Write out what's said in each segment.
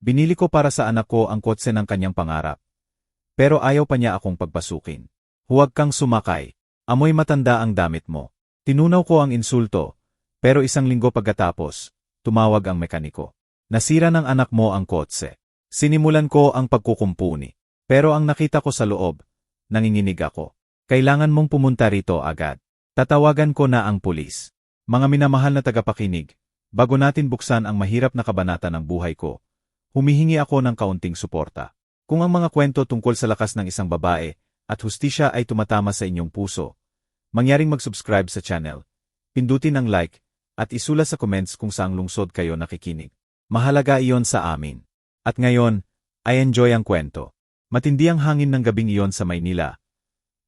Binili ko para sa anak ko ang kotse ng kanyang pangarap. Pero ayaw pa niya akong pagpasukin. Huwag kang sumakay. Amoy matanda ang damit mo. Tinunaw ko ang insulto, pero isang linggo pagkatapos, tumawag ang mekaniko. Nasira ng anak mo ang kotse. Sinimulan ko ang pagkukumpuni. Pero ang nakita ko sa loob, nanginginig ako. Kailangan mong pumunta rito agad. Tatawagan ko na ang pulis. Mga minamahal na tagapakinig, bago natin buksan ang mahirap na kabanata ng buhay ko, humihingi ako ng kaunting suporta. Kung ang mga kwento tungkol sa lakas ng isang babae at hustisya ay tumatama sa inyong puso, mangyaring mag-subscribe sa channel, pindutin ang like, at isula sa comments kung saang lungsod kayo nakikinig. Mahalaga iyon sa amin. At ngayon, I enjoy ang kwento. Matindi ang hangin ng gabing iyon sa Maynila.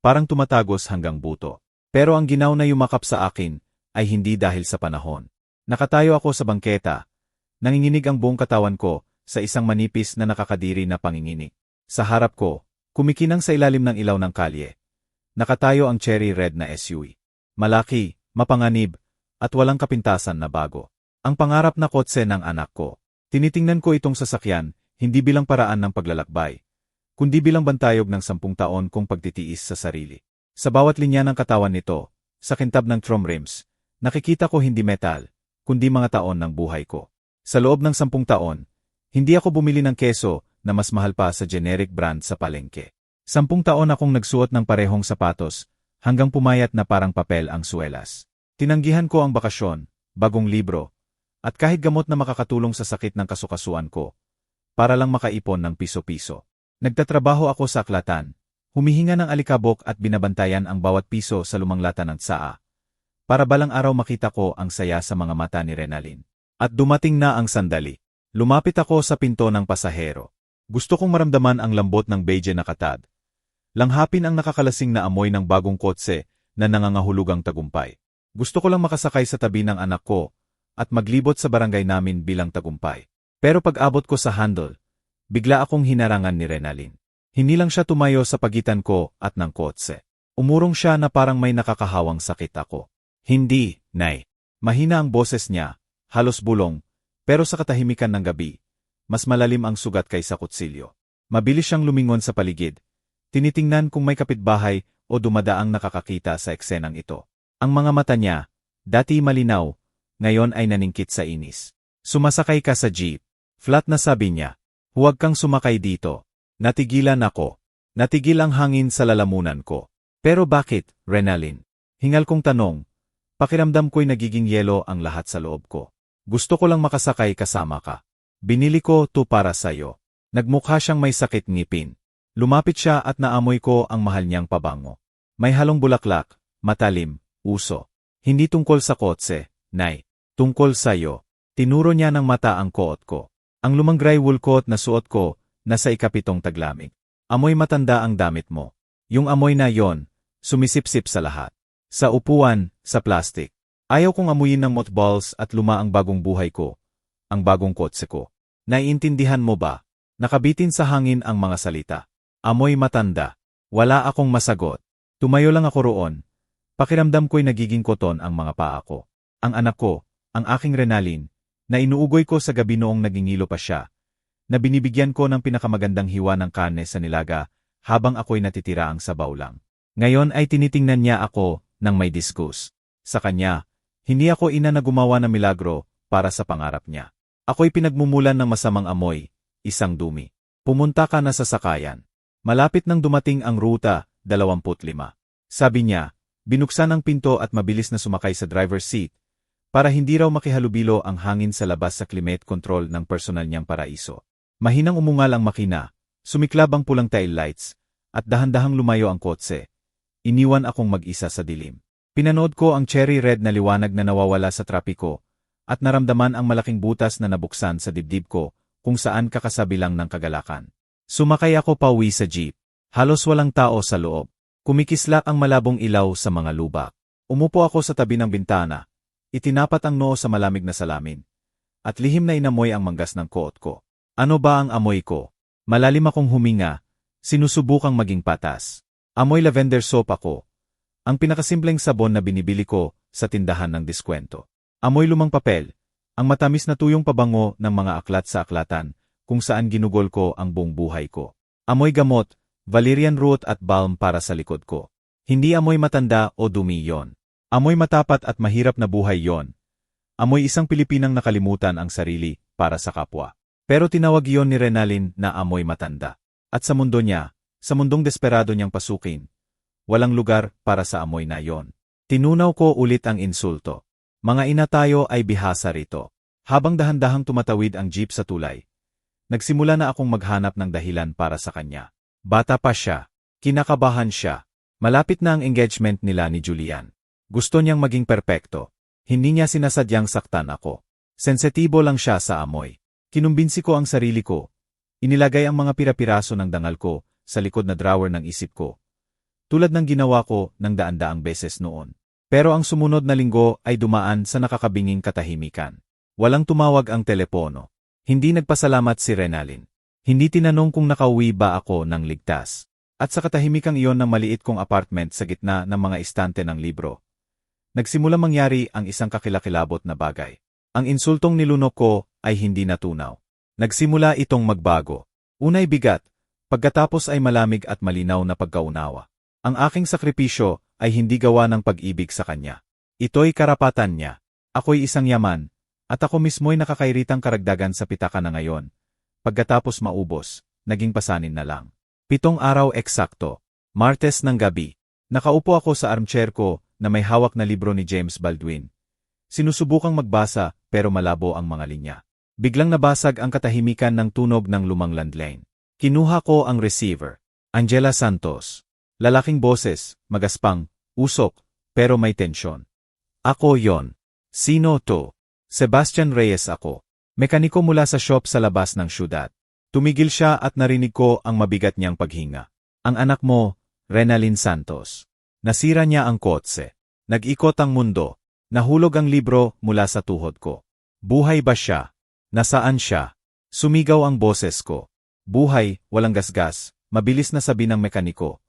Parang tumatagos hanggang buto. Pero ang ginaw na yumakap sa akin ay hindi dahil sa panahon. Nakatayo ako sa bangketa. Nanginginig ang buong katawan ko sa isang manipis na nakakadiri na panginginig. Sa harap ko, kumikinang sa ilalim ng ilaw ng kalye. Nakatayo ang cherry red na SUV. Malaki, mapanganib, at walang kapintasan na bago. Ang pangarap na kotse ng anak ko. Tinitingnan ko itong sasakyan, hindi bilang paraan ng paglalakbay, kundi bilang bantayog ng 10 taon kong pagtitiis sa sarili. Sa bawat linya ng katawan nito, sa kintab ng chrome rims, nakikita ko hindi metal, kundi mga taon ng buhay ko. Sa loob ng 10 taon, hindi ako bumili ng keso na mas mahal pa sa generic brand sa palengke. 10 taon akong nagsuot ng parehong sapatos, hanggang pumayat na parang papel ang suelas. Tinanggihan ko ang bakasyon, bagong libro, at kahit gamot na makakatulong sa sakit ng kasukasuan ko, para lang makaipon ng piso-piso. Nagtatrabaho ako sa aklatan, humihinga ng alikabok at binabantayan ang bawat piso sa lumang lata ng tsaa, para balang araw makita ko ang saya sa mga mata ni Renalyn. At dumating na ang sandali. Lumapit ako sa pinto ng pasahero. Gusto kong maramdaman ang lambot ng beige na katad. Langhapin ang nakakalasing na amoy ng bagong kotse na nangangahulugang tagumpay. Gusto ko lang makasakay sa tabi ng anak ko at maglibot sa barangay namin bilang tagumpay. Pero pag-abot ko sa handle, bigla akong hinarangan ni Renalyn. Hindi lang siya tumayo sa pagitan ko at ng kotse. Umurong siya na parang may nakakahawang sakit ako. Hindi, Nay. Mahina ang boses niya, halos bulong, pero sa katahimikan ng gabi, mas malalim ang sugat kaysa kutsilyo. Mabilis siyang lumingon sa paligid. Tinitingnan kung may kapitbahay o dumadaang nakakakita sa eksenang ito. Ang mga mata niya, dati malinaw, ngayon ay naningkit sa inis. Sumasakay ka sa jeep. Flat na sabi niya. Huwag kang sumakay dito. Natigilan ako. Natigil ang hangin sa lalamunan ko. Pero bakit, Renalyn? Hingal kong tanong. Pakiramdam ko'y nagiging yelo ang lahat sa loob ko. Gusto ko lang makasakay kasama ka. Binili ko to para sa'yo. Nagmukha siyang may sakit ngipin. Lumapit siya at naamoy ko ang mahal niyang pabango. May halong bulaklak, matalim, uso. Hindi tungkol sa kotse, Nay. Tungkol sa'yo. Tinuro niya ng mata ang koot ko. Ang lumang gray wool coat na suot ko, nasa ikapitong taglamig. Amoy matanda ang damit mo. Yung amoy na yon, sumisipsip sa lahat. Sa upuan, sa plastic. Ayaw kong amuyin ng mothballs at luma ang bagong buhay ko. Ang bagong kotse ko. Naiintindihan mo ba? Nakabitin sa hangin ang mga salita. Amoy matanda. Wala akong masagot. Tumayo lang ako roon. Pakiramdam ko'y nagiging koton ang mga paa ko. Ang anak ko, ang aking Renalyn, na inuugoy ko sa gabi noong nagingilo pa siya, na binibigyan ko ng pinakamagandang hiwa ng karne sa nilaga habang ako'y natitira ang sabaw lang. Ngayon ay tinitingnan niya ako ng may disgust. Sa kanya, hindi ako ina na gumawa ng milagro para sa pangarap niya. Ako'y pinagmumulan ng masamang amoy, isang dumi. Pumunta ka na sa sakayan. Malapit nang dumating ang ruta, 25. Sabi niya, binuksan ang pinto at mabilis na sumakay sa driver's seat, para hindi raw makihalubilo ang hangin sa labas sa climate control ng personal niyang paraiso. Mahinang umungal ang makina, sumiklab ang pulang tail lights, at dahan-dahang lumayo ang kotse. Iniwan akong mag-isa sa dilim. Pinanood ko ang cherry red na liwanag na nawawala sa trapiko, at naramdaman ang malaking butas na nabuksan sa dibdib ko, kung saan kakasabilang ng kagalakan. Sumakay ako pauwi sa jeep. Halos walang tao sa loob. Kumikislap ang malabong ilaw sa mga lubak. Umupo ako sa tabi ng bintana. Itinapat ang noo sa malamig na salamin. At lihim na inamoy ang manggas ng koot ko. Ano ba ang amoy ko? Malalim akong huminga. Sinusubukang maging patas. Amoy lavender soap ako. Ang pinakasimpleng sabon na binibili ko sa tindahan ng diskwento. Amoy lumang papel. Ang matamis na tuyong pabango ng mga aklat sa aklatan, kung saan ginugol ko ang buong buhay ko. Amoy gamot, valerian root at balm para sa likod ko. Hindi amoy matanda o dumi yon. Amoy matapat at mahirap na buhay yon. Amoy isang Pilipinang nakalimutan ang sarili para sa kapwa. Pero tinawag yon ni Renalyn na amoy matanda. At sa mundo niya, sa mundong desperado niyang pasukin, walang lugar para sa amoy na yon. Tinunaw ko ulit ang insulto. Mga ina tayo ay bihasa rito. Habang dahan-dahang tumatawid ang jeep sa tulay, nagsimula na akong maghanap ng dahilan para sa kanya. Bata pa siya. Kinakabahan siya. Malapit na ang engagement nila ni Julian. Gusto niyang maging perpekto. Hindi niya sinasadyang saktan ako. Sensitibo lang siya sa amoy. Kinumbinsi ko ang sarili ko. Inilagay ang mga pirapiraso ng dangal ko sa likod na drawer ng isip ko. Tulad ng ginawa ko ng daan-daang beses noon. Pero ang sumunod na linggo ay dumaan sa nakakabinging katahimikan. Walang tumawag ang telepono. Hindi nagpasalamat si Renalyn. Hindi tinanong kung nakauwi ba ako ng ligtas. At sa katahimikang iyon ng maliit kong apartment sa gitna ng mga istante ng libro, nagsimula mangyari ang isang kakilakilabot na bagay. Ang insultong nilunok ko ay hindi natunaw. Nagsimula itong magbago. Unay bigat, pagkatapos ay malamig at malinaw na pagkaunawa. Ang aking sakripisyo ay hindi gawa ng pag-ibig sa kanya. Ito'y karapatan niya. Ako'y isang yaman. At ako mismo'y nakakairitang karagdagan sa pitaka na ngayon. Pagkatapos maubos, naging pasanin na lang. 7 araw eksakto. Martes ng gabi. Nakaupo ako sa armchair ko na may hawak na libro ni James Baldwin. Sinusubukang magbasa pero malabo ang mga linya. Biglang nabasag ang katahimikan ng tunog ng lumang landline. Kinuha ko ang receiver. Angela Santos. Lalaking boses, magaspang, usok, pero may tensyon. Ako yon. Sino to? Sebastian Reyes ako. Mekaniko mula sa shop sa labas ng syudad. Tumigil siya at narinig ko ang mabigat niyang paghinga. Ang anak mo, Renalyn Santos. Nasira niya ang kotse. Nag-ikot ang mundo. Nahulog ang libro mula sa tuhod ko. Buhay ba siya? Nasaan siya? Sumigaw ang boses ko. Buhay, walang gasgas, mabilis na sabi ng mekaniko.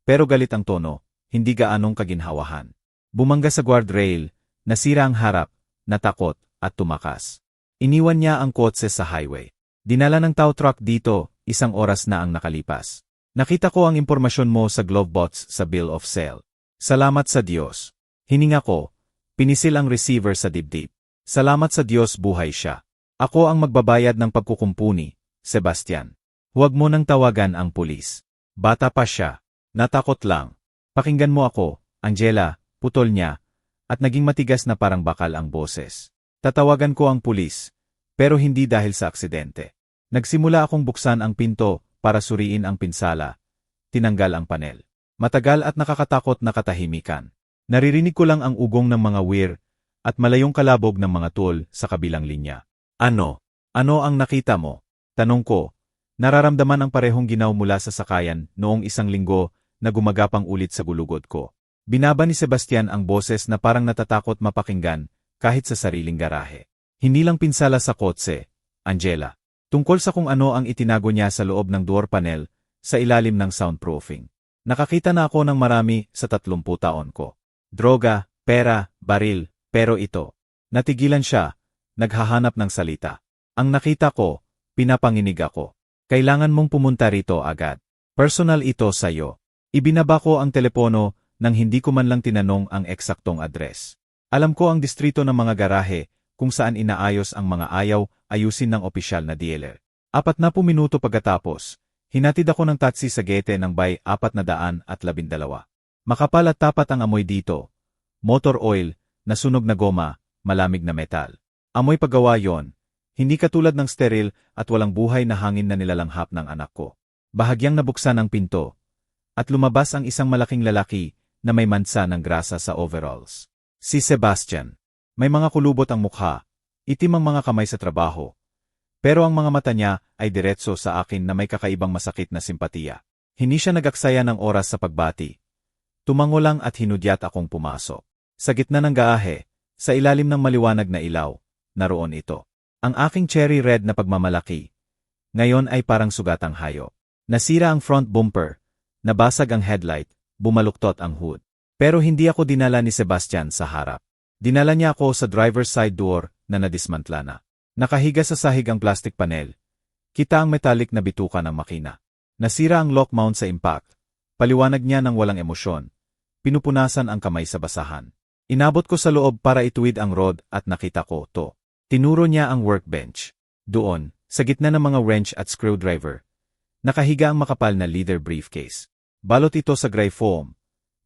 Pero galit ang tono, hindi gaanong kaginhawahan. Bumangga sa guardrail, nasira ang harap, natakot, at tumakas. Iniwan niya ang kotse sa highway. Dinala ng tow truck dito, 1 oras na ang nakalipas. Nakita ko ang impormasyon mo sa Glovebots sa bill of sale. Salamat sa Diyos. Hininga ko, pinisil ang receiver sa dibdib. Salamat sa Diyos buhay siya. Ako ang magbabayad ng pagkukumpuni, Sebastian. Huwag mo nang tawagan ang pulis. Bata pa siya. Natakot lang. Pakinggan mo ako, Angela, putol niya, at naging matigas na parang bakal ang boses. Tatawagan ko ang pulis, pero hindi dahil sa aksidente. Nagsimula akong buksan ang pinto para suriin ang pinsala. Tinanggal ang panel. Matagal at nakakatakot na katahimikan. Naririnig ko lang ang ugong ng mga wir at malayong kalabog ng mga tool sa kabilang linya. Ano? Ano ang nakita mo? Tanong ko. Nararamdaman ang parehong ginaw mula sa sakayan noong 1 linggo na gumagapang ulit sa gulugod ko. Binaba ni Sebastian ang boses na parang natatakot mapakinggan kahit sa sariling garahe. Hindi lang pinsala sa kotse, Angela. Tungkol sa kung ano ang itinago niya sa loob ng door panel sa ilalim ng soundproofing. Nakakita na ako ng marami sa 30 taon ko. Droga, pera, baril, pero ito. Natigilan siya, naghahanap ng salita. Ang nakita ko, pinapanginig ako. Kailangan mong pumunta rito agad. Personal ito sa'yo. Ibinaba ko ang telepono nang hindi ko man lang tinanong ang eksaktong address. Alam ko ang distrito ng mga garahe kung saan inaayos ang mga ayaw ayusin ng opisyal na dealer. 40 minuto pagkatapos, hinatid ako ng taxi sa gete ng bay 412. Makapal at tapat ang amoy dito. Motor oil, nasunog na goma, malamig na metal. Amoy paggawa yon. Hindi katulad ng steril at walang buhay na hangin na nilalanghap ng anak ko. Bahagyang nabuksan ang pinto. At lumabas ang isang malaking lalaki na may mansa ng grasa sa overalls. Si Sebastian. May mga kulubot ang mukha, itim ang mga kamay sa trabaho. Pero ang mga mata niya ay diretso sa akin na may kakaibang masakit na simpatiya. Hindi siya nagaksaya ng oras sa pagbati. Tumango lang at hinudyat akong pumasok. Sa gitna ng gaahe, sa ilalim ng maliwanag na ilaw, naroon ito. Ang aking cherry red na pagmamalaki. Ngayon ay parang sugatang hayop. Nasira ang front bumper, nabasag ang headlight, bumaluktot ang hood. Pero hindi ako dinala ni Sebastian sa harap. Dinala niya ako sa driver's side door na nadismantla na. Nakahiga sa sahig ang plastic panel. Kita ang metallic na bituka ng makina. Nasira ang lock mount sa impact. Paliwanag niya ng walang emosyon. Pinupunasan ang kamay sa basahan. Inabot ko sa loob para ituwid ang rod at nakita ko to. Tinuro niya ang workbench. Doon, sa gitna ng mga wrench at screwdriver, nakahiga ang makapal na leather briefcase. Balot ito sa gray foam.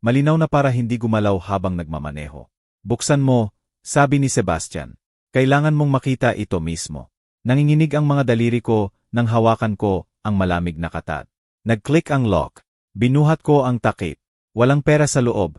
Malinaw na para hindi gumalaw habang nagmamaneho. Buksan mo, sabi ni Sebastian. Kailangan mong makita ito mismo. Nanginginig ang mga daliri ko nang hawakan ko ang malamig na katat. Nag-click ang lock. Binuhat ko ang takip. Walang pera sa loob.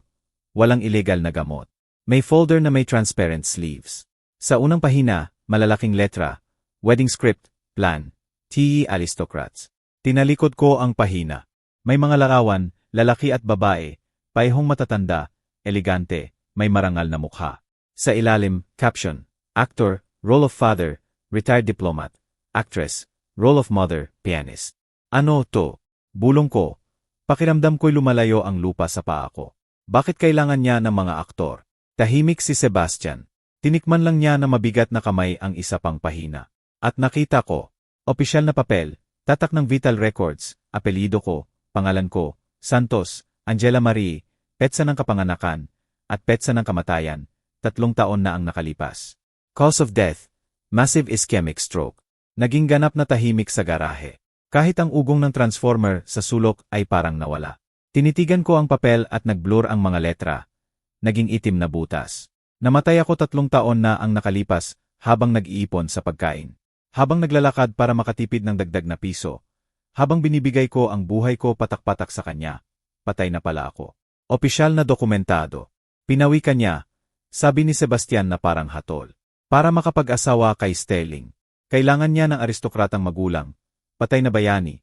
Walang illegal na gamot. May folder na may transparent sleeves. Sa unang pahina, malalaking letra, wedding script, plan, TE Aristocrats. Tinalikod ko ang pahina. May mga larawan, lalaki at babae, paihong matatanda, elegante, may marangal na mukha. Sa ilalim, caption, actor, role of father, retired diplomat, actress, role of mother, pianist. Ano to? Bulong ko. Pakiramdam ko'y lumalayo ang lupa sa paa ko. Bakit kailangan niya ng mga aktor? Tahimik si Sebastian. Tinikman lang niya na mabigat na kamay ang isa pang pahina. At nakita ko, opisyal na papel, tatak ng Vital Records, apelido ko, pangalan ko, Santos, Angela Marie, petsa ng kapanganakan, at petsa ng kamatayan, 3 taon na ang nakalipas. Cause of death, massive ischemic stroke. Naging ganap na tahimik sa garahe. Kahit ang ugong ng transformer sa sulok ay parang nawala. Tinitigan ko ang papel at nag-blur ang mga letra. Naging itim na butas. Namatay ako 3 taon na ang nakalipas habang nag-iipon sa pagkain. Habang naglalakad para makatipid ng dagdag na piso. Habang binibigay ko ang buhay ko patak-patak sa kanya. Patay na pala ako. Opisyal na dokumentado. Pinawi ka niya, sabi ni Sebastian na parang hatol. Para makapag-asawa kay Sterling. Kailangan niya ng aristokratang magulang. Patay na bayani.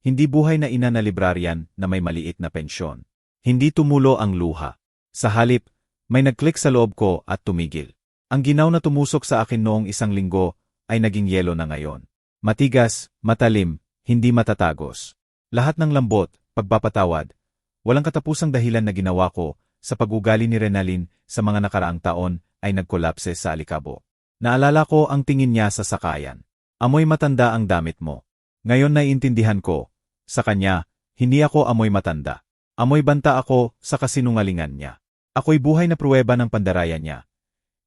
Hindi buhay na ina na librarian na may maliit na pensyon. Hindi tumulo ang luha. Sa halip, may nag-click sa loob ko at tumigil. Ang ginaw na tumusok sa akin noong 1 linggo ay naging yelo na ngayon. Matigas, matalim, hindi matatagos. Lahat ng lambot, pagpapatawad, walang katapusang dahilan na ginawa ko sa pag-ugali ni Renalyn sa mga nakaraang taon ay nagkolapse sa alikabo. Naalala ko ang tingin niya sa sakayan. Amoy matanda ang damit mo. Ngayon naiintindihan ko, sa kanya, hindi ako amoy matanda. Amoy banta ako sa kasinungalingan niya. Ako'y buhay na pruweba ng pandaraya niya.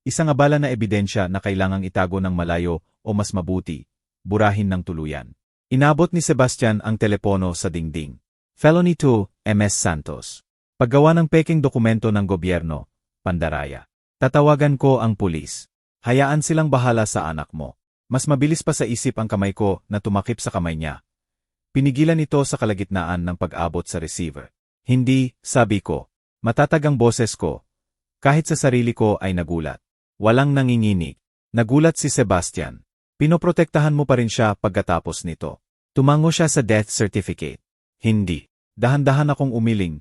Isang abala na ebidensya na kailangang itago ng malayo o mas mabuti, burahin ng tuluyan. Inabot ni Sebastian ang telepono sa dingding. Felony 2, MS Santos. Paggawa ng peking dokumento ng gobyerno, pandaraya. Tatawagan ko ang pulis. Hayaan silang bahala sa anak mo. Mas mabilis pa sa isip ang kamay ko na tumakip sa kamay niya. Pinigilan ito sa kalagitnaan ng pag-abot sa receiver. Hindi, sabi ko. Matatag ang boses ko. Kahit sa sarili ko ay nagulat. Walang nanginginig. Nagulat si Sebastian. Pinoprotektahan mo pa rin siya pagkatapos nito. Tumango siya sa death certificate. Hindi. Dahan-dahan akong umiling.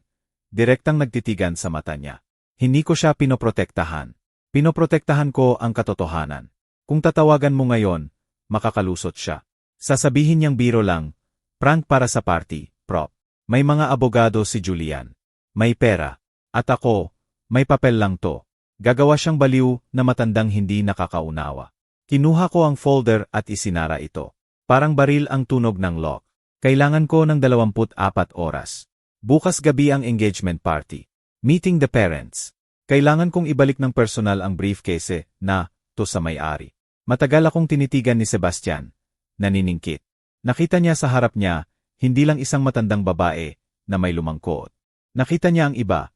Direktang nagtitigan sa mata niya. Hindi ko siya pinoprotektahan. Pinoprotektahan ko ang katotohanan. Kung tatawagan mo ngayon, makakalusot siya. Sasabihin niyang biro lang, prank para sa party, prop. May mga abogado si Julian. May pera. At ako, may papel lang to. Gagawa siyang baliw na matandang hindi nakakaunawa. Kinuha ko ang folder at isinara ito. Parang baril ang tunog ng lock. Kailangan ko ng 24 oras. Bukas gabi ang engagement party. Meeting the parents. Kailangan kong ibalik ng personal ang briefcase na to sa may-ari. Matagal akong tinitigan ni Sebastian. Naniningkit. Nakita niya sa harap niya, hindi lang isang matandang babae na may lumangkot. Nakita niya ang iba.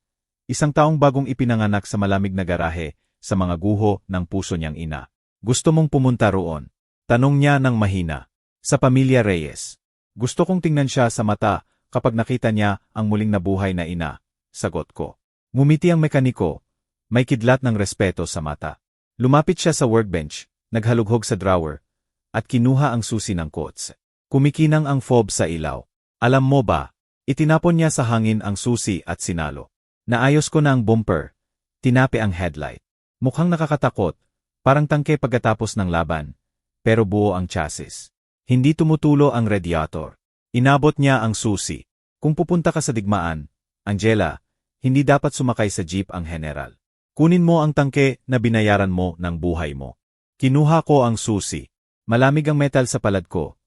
Isang taong bagong ipinanganak sa malamig na garahe sa mga guho ng puso niyang ina. Gusto mong pumunta roon? Tanong niya ng mahina. Sa pamilya Reyes. Gusto kong tingnan siya sa mata kapag nakita niya ang muling nabuhay na ina. Sagot ko. Ngumiti ang mekaniko. May kidlat ng respeto sa mata. Lumapit siya sa workbench, naghalughog sa drawer, at kinuha ang susi ng kotse. Kumikinang ang fob sa ilaw. Alam mo ba, itinapon niya sa hangin ang susi at sinalo. Naayos ko na ang bumper. Tinapi ang headlight. Mukhang nakakatakot, parang tangke pagkatapos ng laban, pero buo ang chassis. Hindi tumutulo ang radiator. Inabot niya ang susi. Kung pupunta ka sa digmaan, Angela, hindi dapat sumakay sa jeep ang general. Kunin mo ang tangke na binayaran mo ng buhay mo. Kinuha ko ang susi. Malamig ang metal sa palad ko.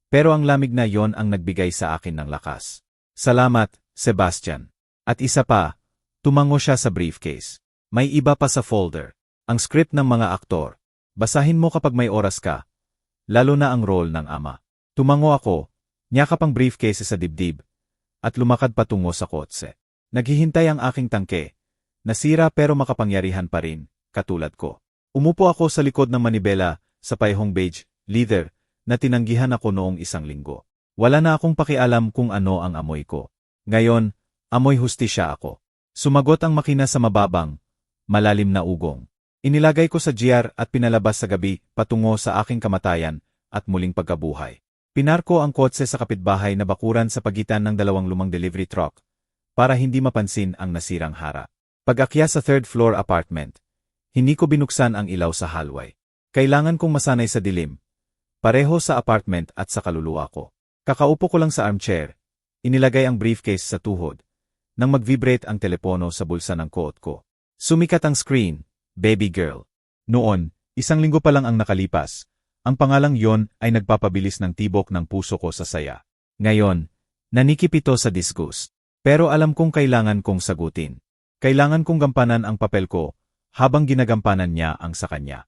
Pero ang lamig na yon ang nagbigay sa akin ng lakas. Salamat, Sebastian. At isa pa, tumango siya sa briefcase. May iba pa sa folder. Ang script ng mga aktor. Basahin mo kapag may oras ka. Lalo na ang role ng ama. Tumango ako, niyakap ang briefcase sa dibdib, at lumakad patungo sa kotse. Naghihintay ang aking tangke. Nasira pero makapangyarihan pa rin, katulad ko. Umupo ako sa likod ng manibela, sa payhong beige, leather, na tinanggihan ako noong 1 linggo. Wala na akong pakialam kung ano ang amoy ko. Ngayon, amoy hustisya ako. Sumagot ang makina sa mababang, malalim na ugong. Inilagay ko sa GR at pinalabas sa gabi patungo sa aking kamatayan at muling pagkabuhay. Pinarko ang kotse sa kapitbahay na bakuran sa pagitan ng 2 lumang delivery truck para hindi mapansin ang nasirang hara. Pag-akyat sa 3rd floor apartment, hindi ko binuksan ang ilaw sa hallway. Kailangan kong masanay sa dilim. Pareho sa apartment at sa kaluluwa ko. Kakaupo ko lang sa armchair, inilagay ang briefcase sa tuhod, nang mag-vibrate ang telepono sa bulsa ng coat ko. Sumikat ang screen, baby girl. Noon, 1 linggo pa lang ang nakalipas. Ang pangalang yon ay nagpapabilis ng tibok ng puso ko sa saya. Ngayon, nanikip ito sa disgust. Pero alam kong kailangan kong sagutin. Kailangan kong gampanan ang papel ko habang ginagampanan niya ang sa kanya.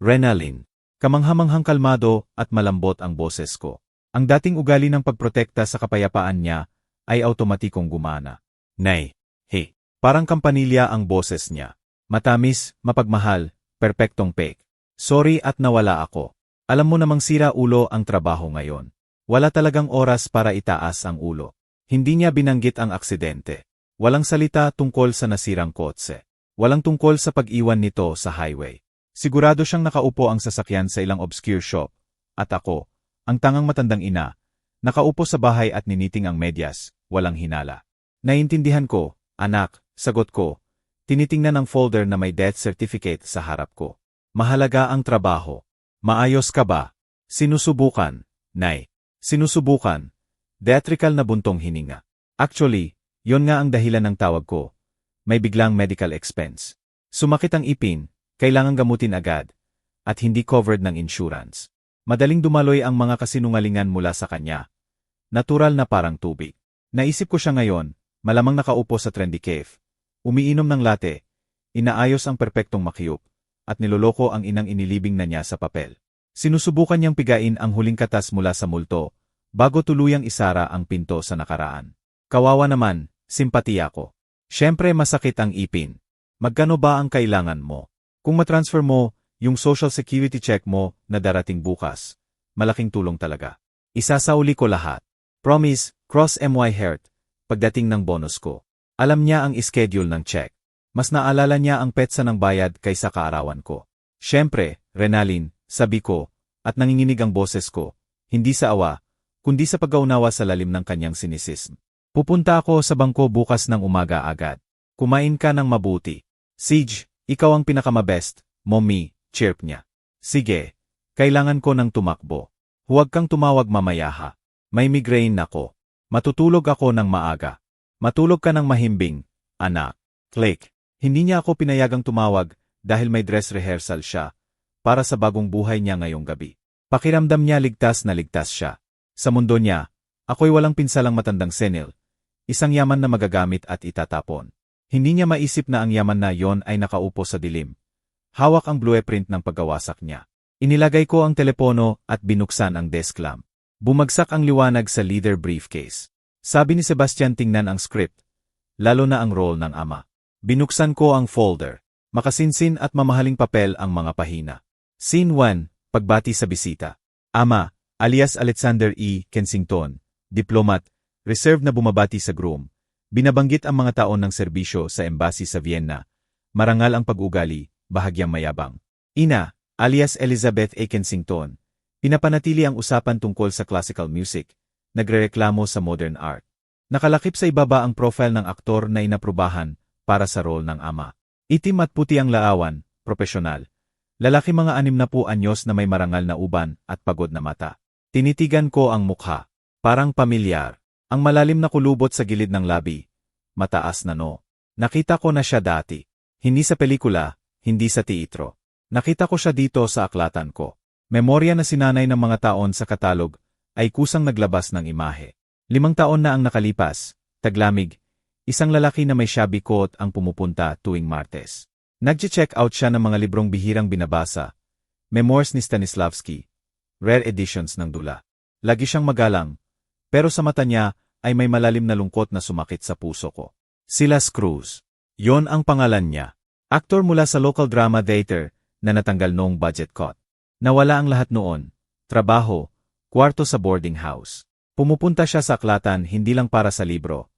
Renalyn. Kamanghamanghang kalmado at malambot ang boses ko. Ang dating ugali ng pagprotekta sa kapayapaan niya ay automatikong gumana. Nay, he. Parang kampanilya ang boses niya. Matamis, mapagmahal, perpektong pek. Sorry at nawala ako. Alam mo namang sira ulo ang trabaho ngayon. Wala talagang oras para itaas ang ulo. Hindi niya binanggit ang aksidente. Walang salita tungkol sa nasirang kotse. Walang tungkol sa pag-iwan nito sa highway. Sigurado siyang nakaupo ang sasakyan sa ilang obscure shop. At ako, ang tangang matandang ina, nakaupo sa bahay at niniting ang medyas, walang hinala. Naiintindihan ko, anak, sagot ko. Tinitingnan ang folder na may death certificate sa harap ko. Mahalaga ang trabaho. Maayos ka ba? Sinusubukan, Nay. Sinusubukan. Theatrical na buntong hininga. Actually, yon nga ang dahilan ng tawag ko. May biglang medical expense. Sumakit ang ipin, kailangang gamutin agad, at hindi covered ng insurance. Madaling dumaloy ang mga kasinungalingan mula sa kanya. Natural na parang tubig. Naisip ko siya ngayon, malamang nakaupo sa trendy cafe. Umiinom ng latte, inaayos ang perpektong makyup, at niloloko ang inang inilibing na niya sa papel. Sinusubukan niyang pigain ang huling katas mula sa multo, bago tuluyang isara ang pinto sa nakaraan. Kawawa naman, simpatiya ko. Siyempre masakit ang ipin. Magkano ba ang kailangan mo? Kung matransfer mo, yung social security check mo na darating bukas, malaking tulong talaga. Isasauli ko lahat. Promise, cross my heart, pagdating ng bonus ko. Alam niya ang schedule ng check. Mas naalala niya ang petsa ng bayad kaysa kaarawan ko. Siyempre, Renalyn, sabi ko, at nanginginig ang boses ko, hindi sa awa, kundi sa pag-aunawa sa lalim ng kanyang sinisism. Pupunta ako sa bangko bukas ng umaga agad. Kumain ka ng mabuti. Siege, ikaw ang pinakamabest, mommy, chirp niya. Sige, kailangan ko ng tumakbo. Huwag kang tumawag mamaya ha. May migraine ako. Matutulog ako ng maaga. Matulog ka ng mahimbing, anak. Click. Hindi niya ako pinayagang tumawag dahil may dress rehearsal siya para sa bagong buhay niya ngayong gabi. Pakiramdam niya ligtas na ligtas siya. Sa mundo niya, ako'y walang pinsalang matandang senil. Isang yaman na magagamit at itatapon. Hindi niya maisip na ang yaman na yon ay nakaupo sa dilim. Hawak ang blueprint ng paggawasak niya. Inilagay ko ang telepono at binuksan ang desk lamp. Bumagsak ang liwanag sa leather briefcase. Sabi ni Sebastian tingnan ang script, lalo na ang role ng ama. Binuksan ko ang folder. Makasinsin at mamahaling papel ang mga pahina. Scene 1, pagbati sa bisita. Ama, alias Alexander E. Kensington, diplomat, reserve na bumabati sa groom. Binabanggit ang mga taon ng serbisyo sa embassy sa Vienna. Marangal ang pag-ugali, bahagyang mayabang. Ina, alias Elizabeth A. Kensington, pinapanatili ang usapan tungkol sa classical music. Nagrereklamo sa modern art. Nakalakip sa ibaba ang profile ng aktor na inaprubahan para sa role ng ama. Itim at puti ang laawan, propesyonal. Lalaki mga 60 anyos na may marangal na uban at pagod na mata. Tinitigan ko ang mukha. Parang pamilyar. Ang malalim na kulubot sa gilid ng labi. Mataas na no. Nakita ko na siya dati. Hindi sa pelikula, hindi sa teatro. Nakita ko siya dito sa aklatan ko. Memorya na sinanay ng mga taon sa katalog ay kusang naglabas ng imahe. 5 taon na ang nakalipas, taglamig, isang lalaki na may shabby coat ang pumupunta tuwing Martes. Nagche-check out siya ng mga librong bihirang binabasa, Memoirs ni Stanislavski, rare editions ng dula. Lagi siyang magalang, pero sa mata niya ay may malalim na lungkot na sumakit sa puso ko. Silas Cruz. Yon ang pangalan niya. Aktor mula sa local drama theater na natanggal noong budget cut. Nawala ang lahat noon, trabaho, kwarto sa boarding house. Pumupunta siya sa aklatan hindi lang para sa libro,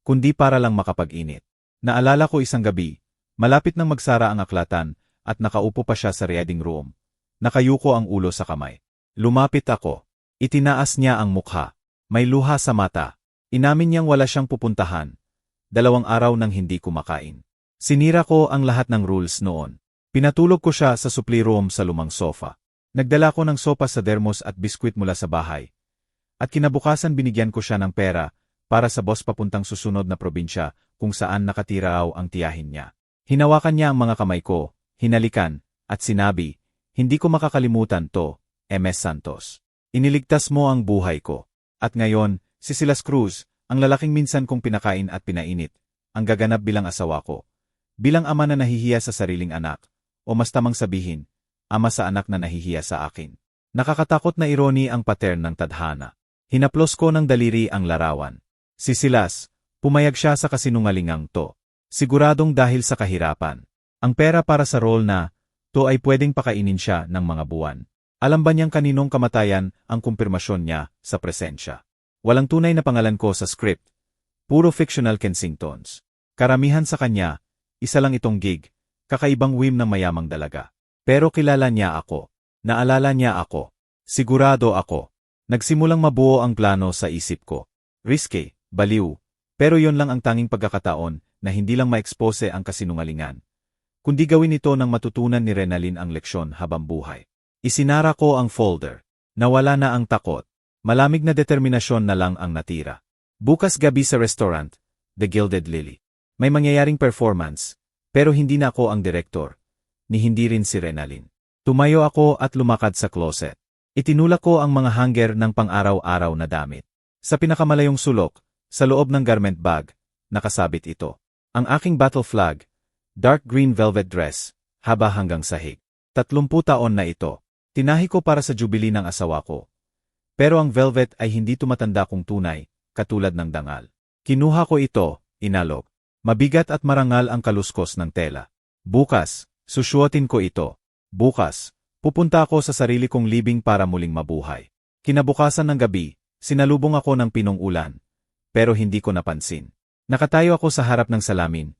kundi para lang makapag-init. Naalala ko isang gabi, malapit nang magsara ang aklatan at nakaupo pa siya sa reading room. Nakayuko ang ulo sa kamay. Lumapit ako. Itinaas niya ang mukha. May luha sa mata. Inamin niyang wala siyang pupuntahan. 2 araw nang hindi kumakain. Sinira ko ang lahat ng rules noon. Pinatulog ko siya sa supli room sa lumang sofa. Nagdala ko ng sopa sa dermos at biskwit mula sa bahay. At kinabukasan binigyan ko siya ng pera para sa boss papuntang susunod na probinsya kung saan nakatira raw ang tiyahin niya. Hinawakan niya ang mga kamay ko, hinalikan, at sinabi, "Hindi ko makakalimutan to, MS Santos. Iniligtas mo ang buhay ko." At ngayon, si Silas Cruz, ang lalaking minsan kong pinakain at pinainit, ang gaganap bilang asawa ko. Bilang ama na nahihiya sa sariling anak, o mas tamang sabihin, ama sa anak na nahihiya sa akin. Nakakatakot na irony ang pattern ng tadhana. Hinaplos ko ng daliri ang larawan. Si Silas, pumayag siya sa kasinungalingang to. Siguradong dahil sa kahirapan. Ang pera para sa role na, to ay pwedeng pakainin siya ng mga buwan. Alam ba niyang kaninong kamatayan ang kumpirmasyon niya sa presensya? Walang tunay na pangalan ko sa script. Puro fictional Kensingtons. Karamihan sa kanya, isa lang itong gig, kakaibang whim ng mayamang dalaga. Pero kilala niya ako. Naalala niya ako. Sigurado ako. Nagsimulang mabuo ang plano sa isip ko. Risky, baliw, pero yon lang ang tanging pagkakataon na hindi lang ma-expose ang kasinungalingan, kundi gawin ito nang matutunan ni Renalyn ang leksyon habang buhay. Isinara ko ang folder. Nawala na ang takot. Malamig na determinasyon na lang ang natira. Bukas gabi sa restaurant, The Gilded Lily. May mangyayaring performance, pero hindi na ako ang direktor, ni hindi rin si Renalyn. Tumayo ako at lumakad sa closet. Itinulak ko ang mga hanger ng pang-araw-araw na damit. Sa pinakamalayong sulok, sa loob ng garment bag, nakasabit ito. Ang aking battle flag, dark green velvet dress, haba hanggang sahig. 30 taon na ito. Tinahi ko para sa jubilee ng asawa ko. Pero ang velvet ay hindi tumatanda kung tunay, katulad ng dangal. Kinuha ko ito, inalog. Mabigat at marangal ang kaluskos ng tela. Bukas, susuotin ko ito. Bukas, pupunta ako sa sarili kong libing para muling mabuhay. Kinabukasan ng gabi, sinalubong ako ng pinong ulan. Pero hindi ko napansin. Nakatayo ako sa harap ng salamin.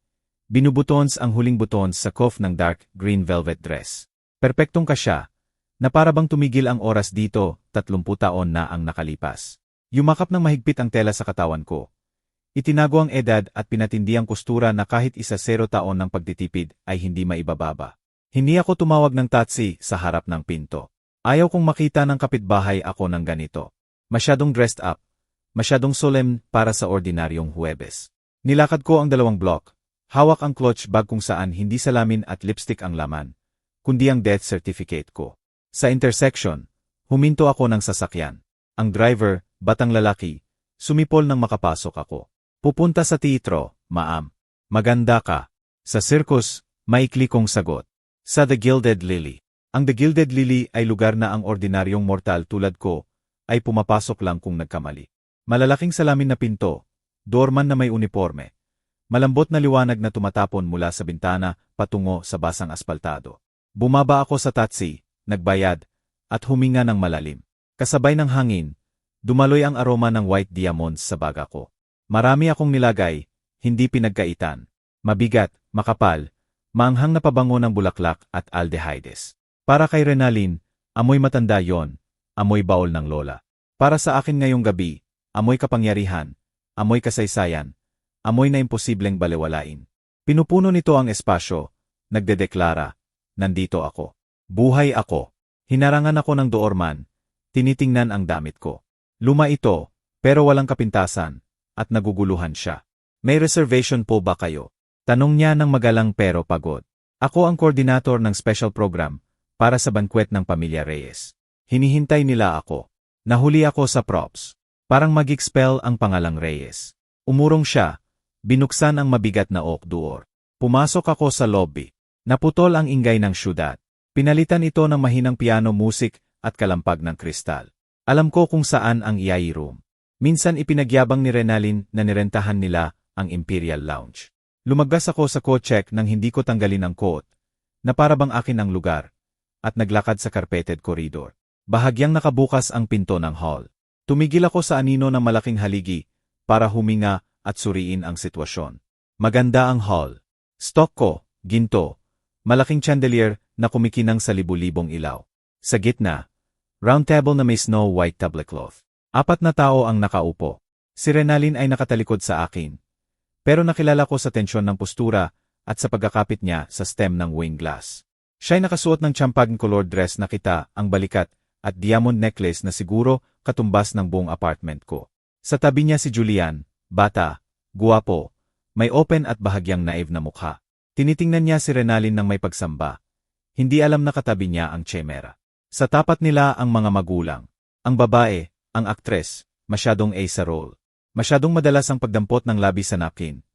Binubutons ang huling butons sa cuff ng dark green velvet dress. Perpektong kasya, na para bang tumigil ang oras dito, 30 taon na ang nakalipas. Yumakap ng mahigpit ang tela sa katawan ko. Itinago ang edad at pinatindi ang kustura na kahit 10 taon ng pagtitipid ay hindi maibababa. Hindi ako tumawag ng taxi sa harap ng pinto. Ayaw kong makita ng kapitbahay ako ng ganito. Masyadong dressed up. Masyadong solemn para sa ordinaryong Huwebes. Nilakad ko ang 2 block. Hawak ang clutch bag kung saan hindi salamin at lipstick ang laman, kundi ang death certificate ko. Sa intersection, huminto ako ng sasakyan. Ang driver, batang lalaki, sumipol nang makapasok ako. Pupunta sa teatro, ma'am. Maganda ka. Sa circus, maikli kong sagot. Sa The Gilded Lily. Ang The Gilded Lily ay lugar na ang ordinaryong mortal tulad ko ay pumapasok lang kung nagkamali. Malalaking salamin na pinto, doorman na may uniforme. Malambot na liwanag na tumatapon mula sa bintana patungo sa basang aspaltado. Bumaba ako sa taxi, nagbayad, at huminga ng malalim. Kasabay ng hangin, dumaloy ang aroma ng white diamonds sa baga ko. Marami akong nilagay, hindi pinagkaitan. Mabigat, makapal, maanghang na pabango ng bulaklak at aldehydes. Para kay Renalyn, amoy matanda yon, amoy baol ng lola. Para sa akin ngayong gabi, amoy kapangyarihan, amoy kasaysayan, amoy na imposibleng balewalain. Pinupuno nito ang espasyo, nagdedeklara, nandito ako. Buhay ako. Hinarangan ako ng doorman, tinitingnan ang damit ko. Luma ito, pero walang kapintasan, at naguguluhan siya. May reservation po ba kayo? Tanong niya ng magalang pero pagod. Ako ang koordinator ng special program para sa banquet ng Pamilya Reyes. Hinihintay nila ako. Nahuli ako sa props. Parang mag-expel ang pangalang Reyes. Umurong siya. Binuksan ang mabigat na oak door. Pumasok ako sa lobby. Naputol ang ingay ng syudad. Pinalitan ito ng mahinang piano music at kalampag ng kristal. Alam ko kung saan ang EI room. Minsan ipinagyabang ni Renalyn na nirentahan nila ang Imperial Lounge. Lumagdas ako sa coat-check nang hindi ko tanggalin ang coat, na para bang akin ang lugar, at naglakad sa carpeted corridor. Bahagyang nakabukas ang pinto ng hall. Tumigil ako sa anino ng malaking haligi para huminga at suriin ang sitwasyon. Maganda ang hall. Stock ko, ginto, malaking chandelier na kumikinang sa libu-libong ilaw. Sa gitna, round table na may snow white tablecloth. 4 na tao ang nakaupo. Si Renalyn ay nakatalikod sa akin. Pero nakilala ko sa tensyon ng postura at sa pagkakapit niya sa stem ng wing glass. Siya'y nakasuot ng champagne-colored dress na kita ang balikat at diamond necklace na siguro katumbas ng buong apartment ko. Sa tabi niya si Julian, bata, guwapo, may open at bahagyang naive na mukha. Tinitingnan niya si Renalyn ng may pagsamba. Hindi alam na katabi niya ang tsemera. Sa tapat nila ang mga magulang. Ang babae, ang aktres, masyadong A sa role. Masyadong madalas ang pagdampot ng labi sa napkin.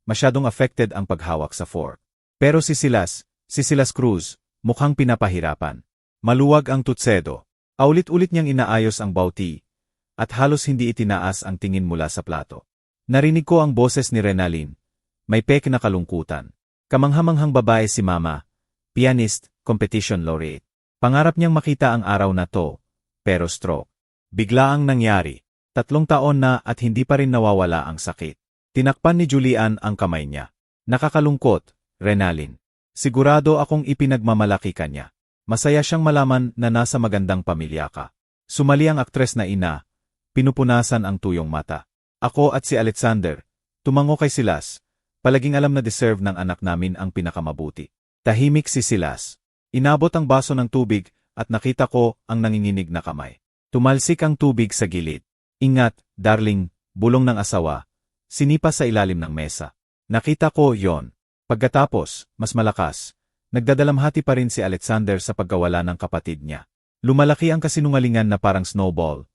Masyadong affected ang paghawak sa fork. Pero si Silas Cruz, mukhang pinapahirapan. Maluwag ang tutsedo. Aulit-ulit niyang inaayos ang bawti, at halos hindi itinaas ang tingin mula sa plato. Narinig ko ang boses ni Renalyn. May peke na kalungkutan. Kamanghamanghang babae si Mama, pianist, competition laureate. Pangarap niyang makita ang araw na to, pero stroke. Bigla ang nangyari. 3 taon na at hindi pa rin nawawala ang sakit. Tinakpan ni Julian ang kamay niya. Nakakalungkot, Renalyn. Sigurado akong ipinagmamalaki ka niya. Masaya siyang malaman na nasa magandang pamilya ka. Sumali ang aktres na ina. Pinupunasan ang tuyong mata. Ako at si Alexander, tumango kay Silas. Palaging alam na deserve ng anak namin ang pinakamabuti. Tahimik si Silas. Inabot ang baso ng tubig at nakita ko ang nanginginig na kamay. Tumalsik ang tubig sa gilid. Ingat, darling, bulong ng asawa. Sinipa sa ilalim ng mesa. Nakita ko yon. Pagkatapos, mas malakas, nagdadalamhati pa rin si Alexander sa pagkawala ng kapatid niya. Lumalaki ang kasinungalingan na parang snowball.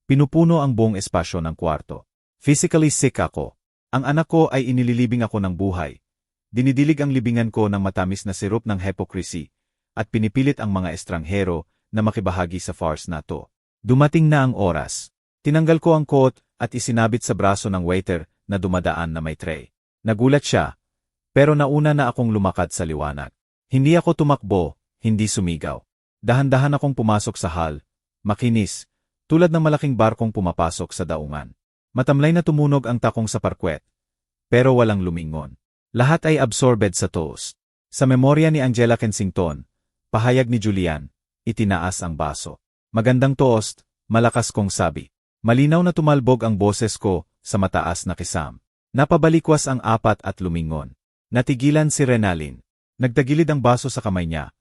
Pinupuno ang buong espasyo ng kwarto. Physically sick ako. Ang anak ko ay inililibing ako ng buhay. Dinidilig ang libingan ko ng matamis na sirup ng hypocrisy at pinipilit ang mga estranghero na makibahagi sa farce na to. Dumating na ang oras. Tinanggal ko ang coat at isinabit sa braso ng waiter na dumadaan na may tray. Nagulat siya, pero nauna na akong lumakad sa liwanag. Hindi ako tumakbo, hindi sumigaw. Dahan-dahan akong pumasok sa hall, makinis, tulad ng malaking barkong pumapasok sa daungan. Matamlay na tumunog ang takong sa parkwet, pero walang lumingon. Lahat ay absorbed sa toast. Sa memorya ni Angela Kensington, pahayag ni Julian, itinaas ang baso. Magandang toast, malakas kong sabi. Malinaw na tumalbog ang boses ko sa mataas na kisam. Napabalikwas ang 4 at lumingon. Natigilan si Renalyn. Nagtagilid ang baso sa kamay niya,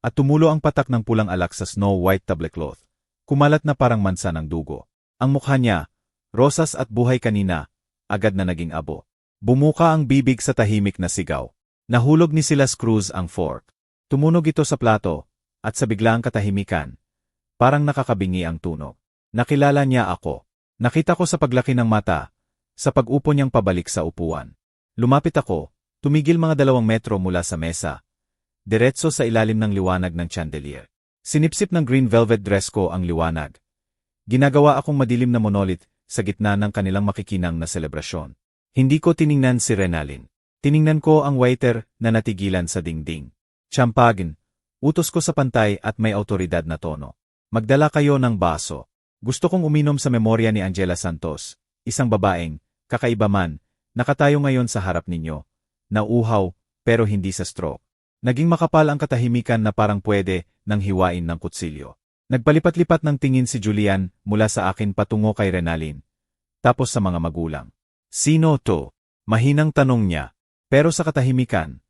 at tumulo ang patak ng pulang alak sa snow white tablecloth. Kumalat na parang mansa ng dugo. Ang mukha niya, rosas at buhay kanina, agad na naging abo. Bumuka ang bibig sa tahimik na sigaw. Nahulog ni Silas Cruz ang fork. Tumunog ito sa plato, at sa biglaang katahimikan, parang nakakabingi ang tunog. Nakilala niya ako. Nakita ko sa paglaki ng mata, sa pag-upo niyang pabalik sa upuan. Lumapit ako, tumigil mga 2 metro mula sa mesa. Diretso sa ilalim ng liwanag ng chandelier. Sinipsip ng green velvet dress ko ang liwanag. Ginagawa akong madilim na monolith sa gitna ng kanilang makikinang na selebrasyon. Hindi ko tiningnan si Renalyn. Tiningnan ko ang waiter na natigilan sa dingding. Champagne, utos ko sa pantay at may autoridad na tono. Magdala kayo ng baso. Gusto kong uminom sa memorya ni Angela Santos, isang babaeng, kakaiba man, nakatayo ngayon sa harap ninyo. Nauuhaw, pero hindi sa stroke. Naging makapal ang katahimikan na parang pwede nang hiwain ng kutsilyo. Nagpalipat-lipat ng tingin si Julian mula sa akin patungo kay Renalyn. Tapos sa mga magulang. Sino to? Mahinang tanong niya. Pero sa katahimikan,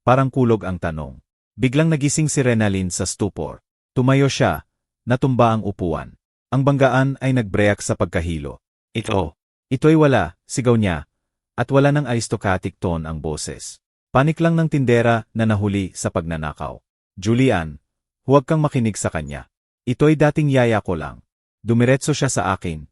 parang kulog ang tanong. Biglang nagising si Renalyn sa stupor. Tumayo siya, natumba ang upuan. Ang banggaan ay nagbreak sa pagkahilo. Ito'y wala, sigaw niya, at wala ng aristocratic tone ang boses. Panik lang ng tindera na nahuli sa pagnanakaw. Julian, huwag kang makinig sa kanya. Ito'y dating yaya ko lang. Dumiretso siya sa akin.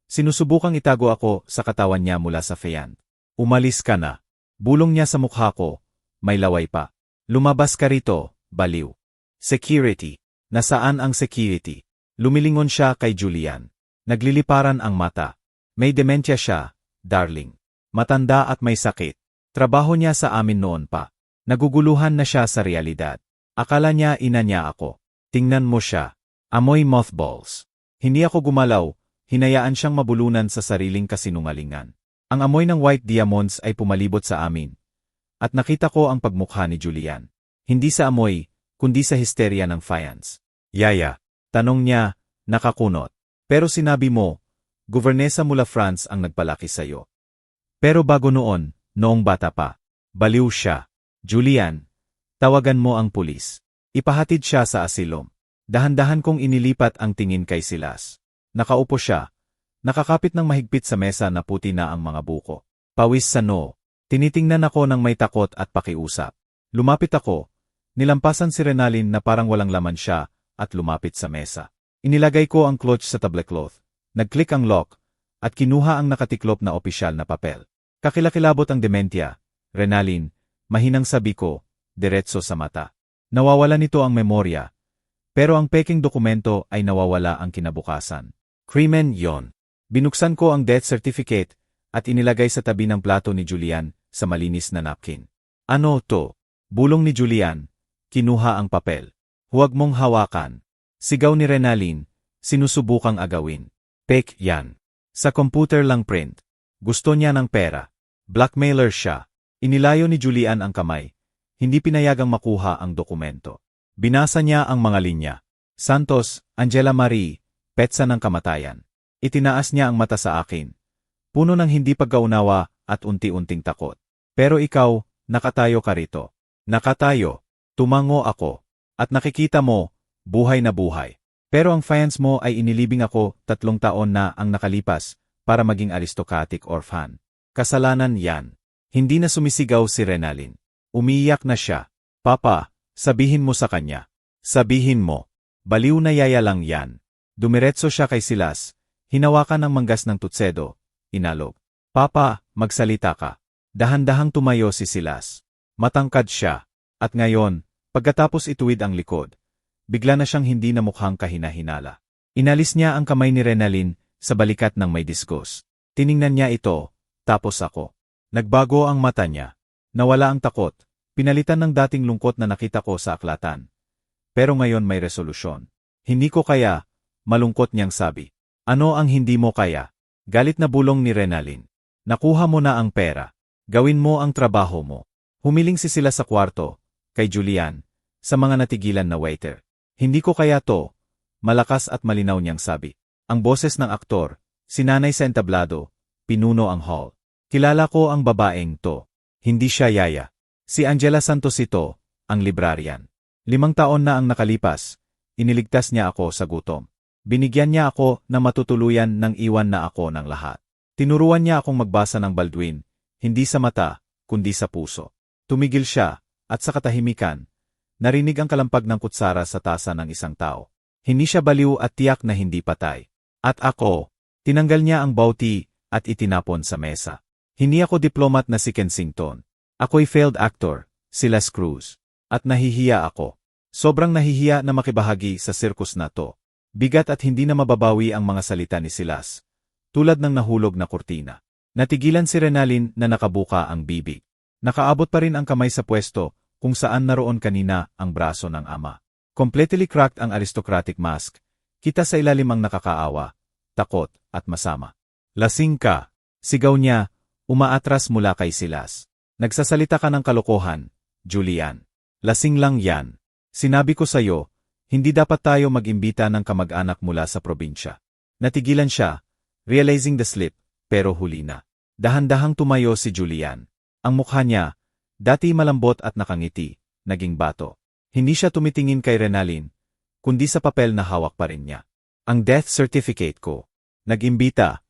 Sinusubukang itago ako sa katawan niya mula sa Feyan. Umalis ka na. Bulong niya sa mukha ko. May laway pa. Lumabas ka rito, baliw. Security. Nasaan ang security? Lumilingon siya kay Julian. Nagliliparan ang mata. May dementia siya, darling. Matanda at may sakit. Trabaho niya sa amin noon pa. Naguguluhan na siya sa realidad. Akala niya ina niya ako. Tingnan mo siya. Amoy mothballs. Hindi ako gumalaw, hinayaan siyang mabulunan sa sariling kasinungalingan. Ang amoy ng white diamonds ay pumalibot sa amin. At nakita ko ang pagmukha ni Julian. Hindi sa amoy, kundi sa histerya ng faience. Yaya, tanong niya, nakakunot. Pero sinabi mo, gobernesa mula France ang nagpalaki sa'yo. Pero bago noon, noong bata pa, baliw siya. Julian, tawagan mo ang pulis. Ipahatid siya sa asilom. Dahan-dahan kong inilipat ang tingin kay Silas. Nakaupo siya. Nakakapit ng mahigpit sa mesa na puti na ang mga buko. Pawis sa noo. Tinitingnan ako ng may takot at pakiusap. Lumapit ako. Nilampasan si Renalyn na parang walang laman siya at lumapit sa mesa. Inilagay ko ang clutch sa tablecloth. Nag-click ang lock at kinuha ang nakatiklop na opisyal na papel. Kakilakilabot ang dementia. Renalyn, mahinang sabi ko, diretso sa mata. Nawawala nito ang memorya. Pero ang peking dokumento ay nawawala ang kinabukasan. Krimen yon. Binuksan ko ang death certificate at inilagay sa tabi ng plato ni Julian sa malinis na napkin. Ano to? Bulong ni Julian. Kinuha ang papel. Huwag mong hawakan. Sigaw ni Renalyn. Sinusubukang agawin. Pek yan. Sa computer lang print. Gusto niya ng pera. Blackmailer siya. Inilayo ni Julian ang kamay. Hindi pinayagang makuha ang dokumento. Binasa niya ang mga linya. Santos, Angela Marie, petsa ng kamatayan. Itinaas niya ang mata sa akin. Puno ng hindi pagkaunawa at unti-unting takot. Pero ikaw, nakatayo ka rito. Nakatayo. Tumango ako. At nakikita mo, buhay na buhay. Pero ang fans mo ay inilibing ako 3 taon na ang nakalipas para maging aristocratic orphan. Kasalanan yan. Hindi na sumisigaw si Renalyn. Umiiyak na siya. Papa, sabihin mo sa kanya. Sabihin mo. Baliw na yaya lang yan. Dumiretso siya kay Silas. Hinawakan ang manggas ng tutsedo. Inalog. Papa, magsalita ka. Dahan-dahang tumayo si Silas. Matangkad siya. At ngayon, pagkatapos ituwid ang likod, bigla na siyang hindi na mukhang kahina-hinala. Inalis niya ang kamay ni Renalyn sa balikat ng may disgust. Tiningnan niya ito, tapos ako. Nagbago ang mata niya. Nawala ang takot. Pinalitan ng dating lungkot na nakita ko sa aklatan. Pero ngayon may resolusyon. Hindi ko kaya, malungkot niyang sabi. Ano ang hindi mo kaya? Galit na bulong ni Renalyn. Nakuha mo na ang pera. Gawin mo ang trabaho mo. Humiling si sila sa kwarto, kay Julian, sa mga natigilan na waiter. Hindi ko kaya to, malakas at malinaw niyang sabi. Ang boses ng aktor, sinanay sa entablado, pinuno ang hall. Kilala ko ang babaeng to. Hindi siya yaya. Si Angela Santos ito, ang librarian. 5 taon na ang nakalipas, iniligtas niya ako sa gutom. Binigyan niya ako na matutuluyan nang iwan na ako ng lahat. Tinuruan niya akong magbasa ng Baldwin, hindi sa mata, kundi sa puso. Tumigil siya, at sa katahimikan, narinig ang kalampag ng kutsara sa tasa ng isang tao. Hindi siya baliw at tiyak na hindi patay. At ako, tinanggal niya ang bawti at itinapon sa mesa. Hindi ako diplomat na si Kensington. Ako'y failed actor, Silas Cruz. At nahihiya ako. Sobrang nahihiya na makibahagi sa sirkus na to. Bigat at hindi na mababawi ang mga salita ni Silas. Tulad ng nahulog na kurtina. Natigilan si Renalyn na nakabuka ang bibig. Nakaabot pa rin ang kamay sa pwesto kung saan naroon kanina ang braso ng ama. Completely cracked ang aristocratic mask. Kita sa ilalim ang nakakaawa, takot at masama. Lasing ka, sigaw niya, umaatras mula kay Silas. Nagsasalita ka ng kalokohan, Julian. Lasing lang yan. Sinabi ko sa'yo, hindi dapat tayo mag-imbita ng kamag-anak mula sa probinsya. Natigilan siya, realizing the slip, pero huli na. Dahan-dahang tumayo si Julian. Ang mukha niya, dati malambot at nakangiti, naging bato. Hindi siya tumitingin kay Renalyn, kundi sa papel na hawak pa rin niya. Ang death certificate ko. Nag-imbita.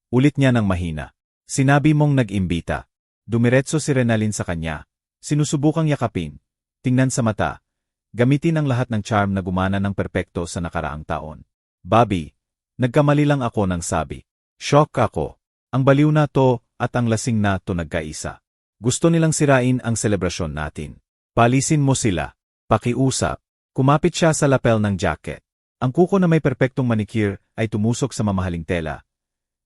Ulit niya ng mahina. Sinabi mong nag-imbita. Dumiretso si Renalyn sa kanya. Sinusubukang yakapin. Tingnan sa mata. Gamitin ang lahat ng charm na gumana ng perpekto sa nakaraang taon. Bobby, Nagkamali lang ako ng sabi. Shock ako. Ang baliw na to at ang lasing na to nagkaisa. Gusto nilang sirain ang selebrasyon natin. Palisin mo sila. Pakiusap. Kumapit siya sa lapel ng jacket. Ang kuko na may perpektong manicure ay tumusok sa mamahaling tela.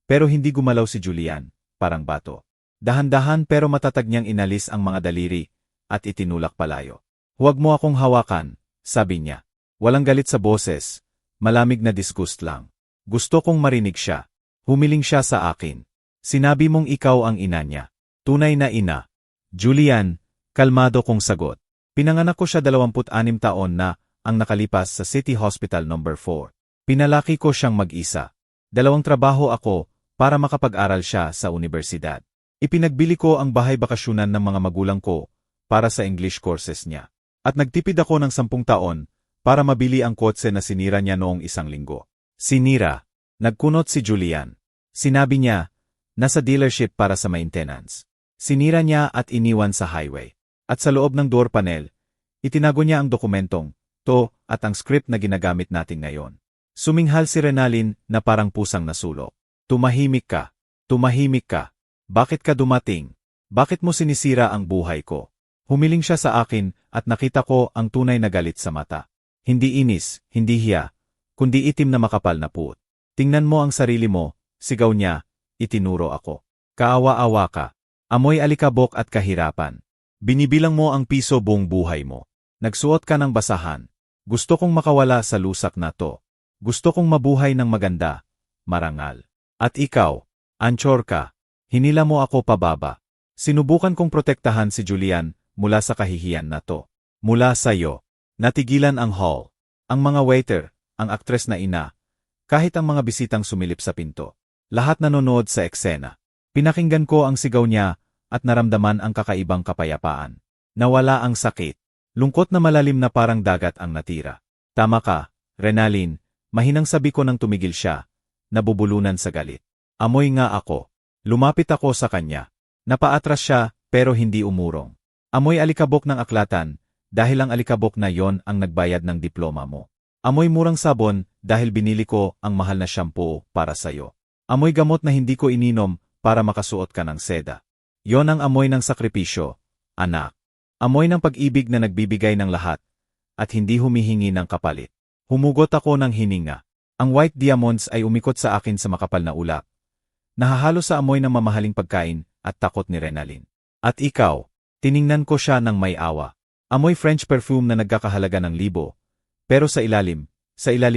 Pero hindi gumalaw si Julian, parang bato. Dahan-dahan pero matatag niyang inalis ang mga daliri at itinulak palayo. Huwag mo akong hawakan, sabi niya. Walang galit sa boses, malamig na disgust lang. Gusto kong marinig siya. Humiling siya sa akin. Sinabi mong ikaw ang ina niya. Tunay na ina. Julian, kalmado kong sagot. Pinanganak ko siya 26 taon na ang nakalipas sa City Hospital No. 4. Pinalaki ko siyang mag-isa. 2 trabaho ako para makapag-aral siya sa universidad. Ipinagbili ko ang bahay bakasyunan ng mga magulang ko para sa English courses niya. At nagtipid ako ng 10 taon para mabili ang kotse na sinira niya noong 1 linggo. Sinira. Nagkunot si Julian. Sinabi niya, nasa dealership para sa maintenance. Sinira niya at iniwan sa highway. At sa loob ng door panel, itinago niya ang dokumentong to at ang script na ginagamit natin ngayon. Suminghal si Renalyn na parang pusang nasulok. Tumahimik ka. Tumahimik ka. Bakit ka dumating? Bakit mo sinisira ang buhay ko? Humiling siya sa akin at nakita ko ang tunay na galit sa mata. Hindi inis, hindi hiya, kundi itim na makapal na puot. Tingnan mo ang sarili mo, sigaw niya, itinuro ako. Kaawa-awa ka. Amoy alikabok at kahirapan. Binibilang mo ang piso buong buhay mo. Nagsuot ka ng basahan. Gusto kong makawala sa lusak na to. Gusto kong mabuhay ng maganda, marangal. At ikaw, anchor ka. Hinila mo ako pababa. Sinubukan kong protektahan si Julian mula sa kahihiyan na to. Mula sa'yo. Natigilan ang hall. Ang mga waiter, ang aktres na ina, kahit ang mga bisitang sumilip sa pinto. Lahat nanonood sa eksena. Pinakinggan ko ang sigaw niya at naramdaman ang kakaibang kapayapaan. Nawala ang sakit. Lungkot na malalim na parang dagat ang natira. Tama ka, Renalyn, mahinang sabi ko nang tumigil siya, nabubulunan sa galit. Amoy nga ako. Lumapit ako sa kanya. Napaatras siya pero hindi umurong. Amoy alikabok ng aklatan dahil ang alikabok na yon ang nagbayad ng diploma mo. Amoy murang sabon dahil binili ko ang mahal na shampoo para sa'yo. Amoy gamot na hindi ko ininom para makasuot ka ng seda. Yon ang amoy ng sakripisyo, anak. Amoy ng pag-ibig na nagbibigay ng lahat at hindi humihingi ng kapalit. Humugot ako ng hininga. Ang white diamonds ay umikot sa akin sa makapal na ulap. Nahahalo sa amoy ng mamahaling pagkain at takot ni Renalyn. At ikaw, tiningnan ko siya ng may awa. Amoy French perfume na nagkakahalaga ng 1,000. Pero sa ilalim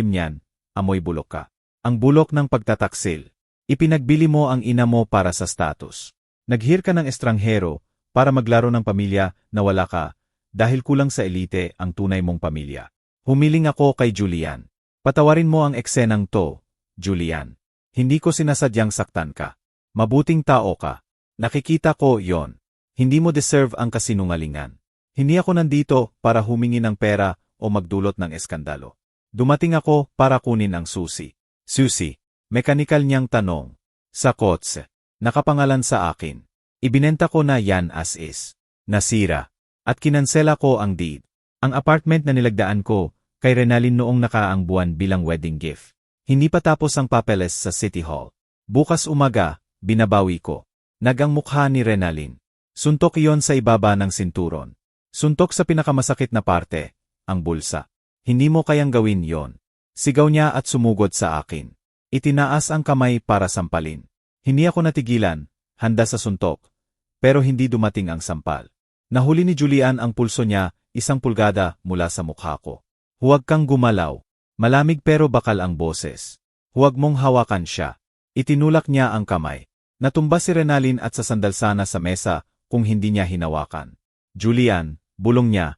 niyan, amoy bulok ka. Ang bulok ng pagtataksil. Ipinagbili mo ang ina mo para sa status. Naghir ka ng estranghero para maglaro ng pamilya na wala ka dahil kulang sa elite ang tunay mong pamilya. Humiling ako kay Julian. Patawarin mo ang eksenang to, Julian. Hindi ko sinasadyang saktan ka. Mabuting tao ka. Nakikita ko yon. Hindi mo deserve ang kasinungalingan. Hindi ako nandito para humingi ng pera o magdulot ng eskandalo. Dumating ako para kunin ang susi. Susi, mekanikal niyang tanong. Sa kotse. Nakapangalan sa akin. Ibinenta ko na yan as is. Nasira. At kinansela ko ang deed. Ang apartment na nilagdaan ko kay Renalyn noong nakaraang buwan bilang wedding gift. Hindi pa tapos ang papeles sa City Hall. Bukas umaga, binabawi ko. Nagang mukha ni Renalyn. Suntok iyon sa ibaba ng sinturon. Suntok sa pinakamasakit na parte, ang bulsa. Hindi mo kayang gawin yon. Sigaw niya at sumugod sa akin. Itinaas ang kamay para sampalin. Hindi ako natigilan, handa sa suntok. Pero hindi dumating ang sampal. Nahuli ni Julian ang pulso niya, 1 pulgada mula sa mukha ko. Huwag kang gumalaw. Malamig pero bakal ang boses. Huwag mong hawakan siya. Itinulak niya ang kamay. Natumba si Renalyn at sasandal sana sa mesa kung hindi niya hinawakan. Julian, bulong niya,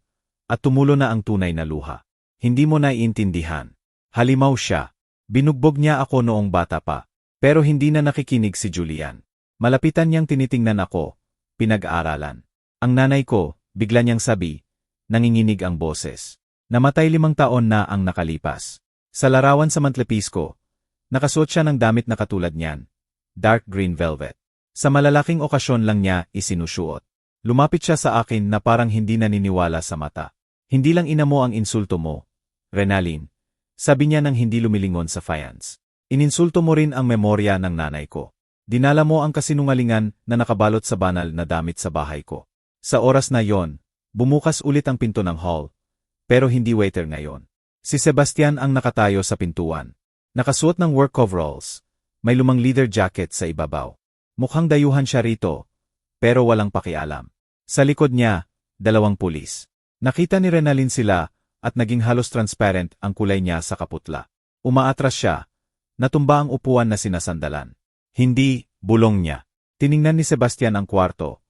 at tumulo na ang tunay na luha. Hindi mo naiintindihan. Halimaw siya. Binugbog niya ako noong bata pa. Pero hindi na nakikinig si Julian. Malapitan niyang tinitingnan ako. Pinag-aaralan. Ang nanay ko, bigla niyang sabi, nanginginig ang boses. Namatay 5 taon na ang nakalipas. Sa larawan sa mantlepis ko, nakasuot siya ng damit na katulad niyan. Dark green velvet. Sa malalaking okasyon lang niya isinusuot. Lumapit siya sa akin na parang hindi naniniwala sa mata. Hindi lang ina mo ang insulto mo, Renalyn. Sabi niya nang hindi lumilingon sa faience. Ininsulto mo rin ang memorya ng nanay ko. Dinala mo ang kasinungalingan na nakabalot sa banal na damit sa bahay ko. Sa oras na yon, bumukas ulit ang pinto ng hall, pero hindi waiter ngayon. Si Sebastian ang nakatayo sa pintuan. Nakasuot ng work coveralls, may lumang leather jacket sa ibabaw. Mukhang dayuhan siya rito, pero walang pakialam. Sa likod niya, 2 pulis. Nakita ni Renalyn sila at naging halos transparent ang kulay niya sa kaputla. Umaatras siya, natumba ang upuan na sinasandalan. Hindi, bulong niya. Tiningnan ni Sebastian ang kwarto.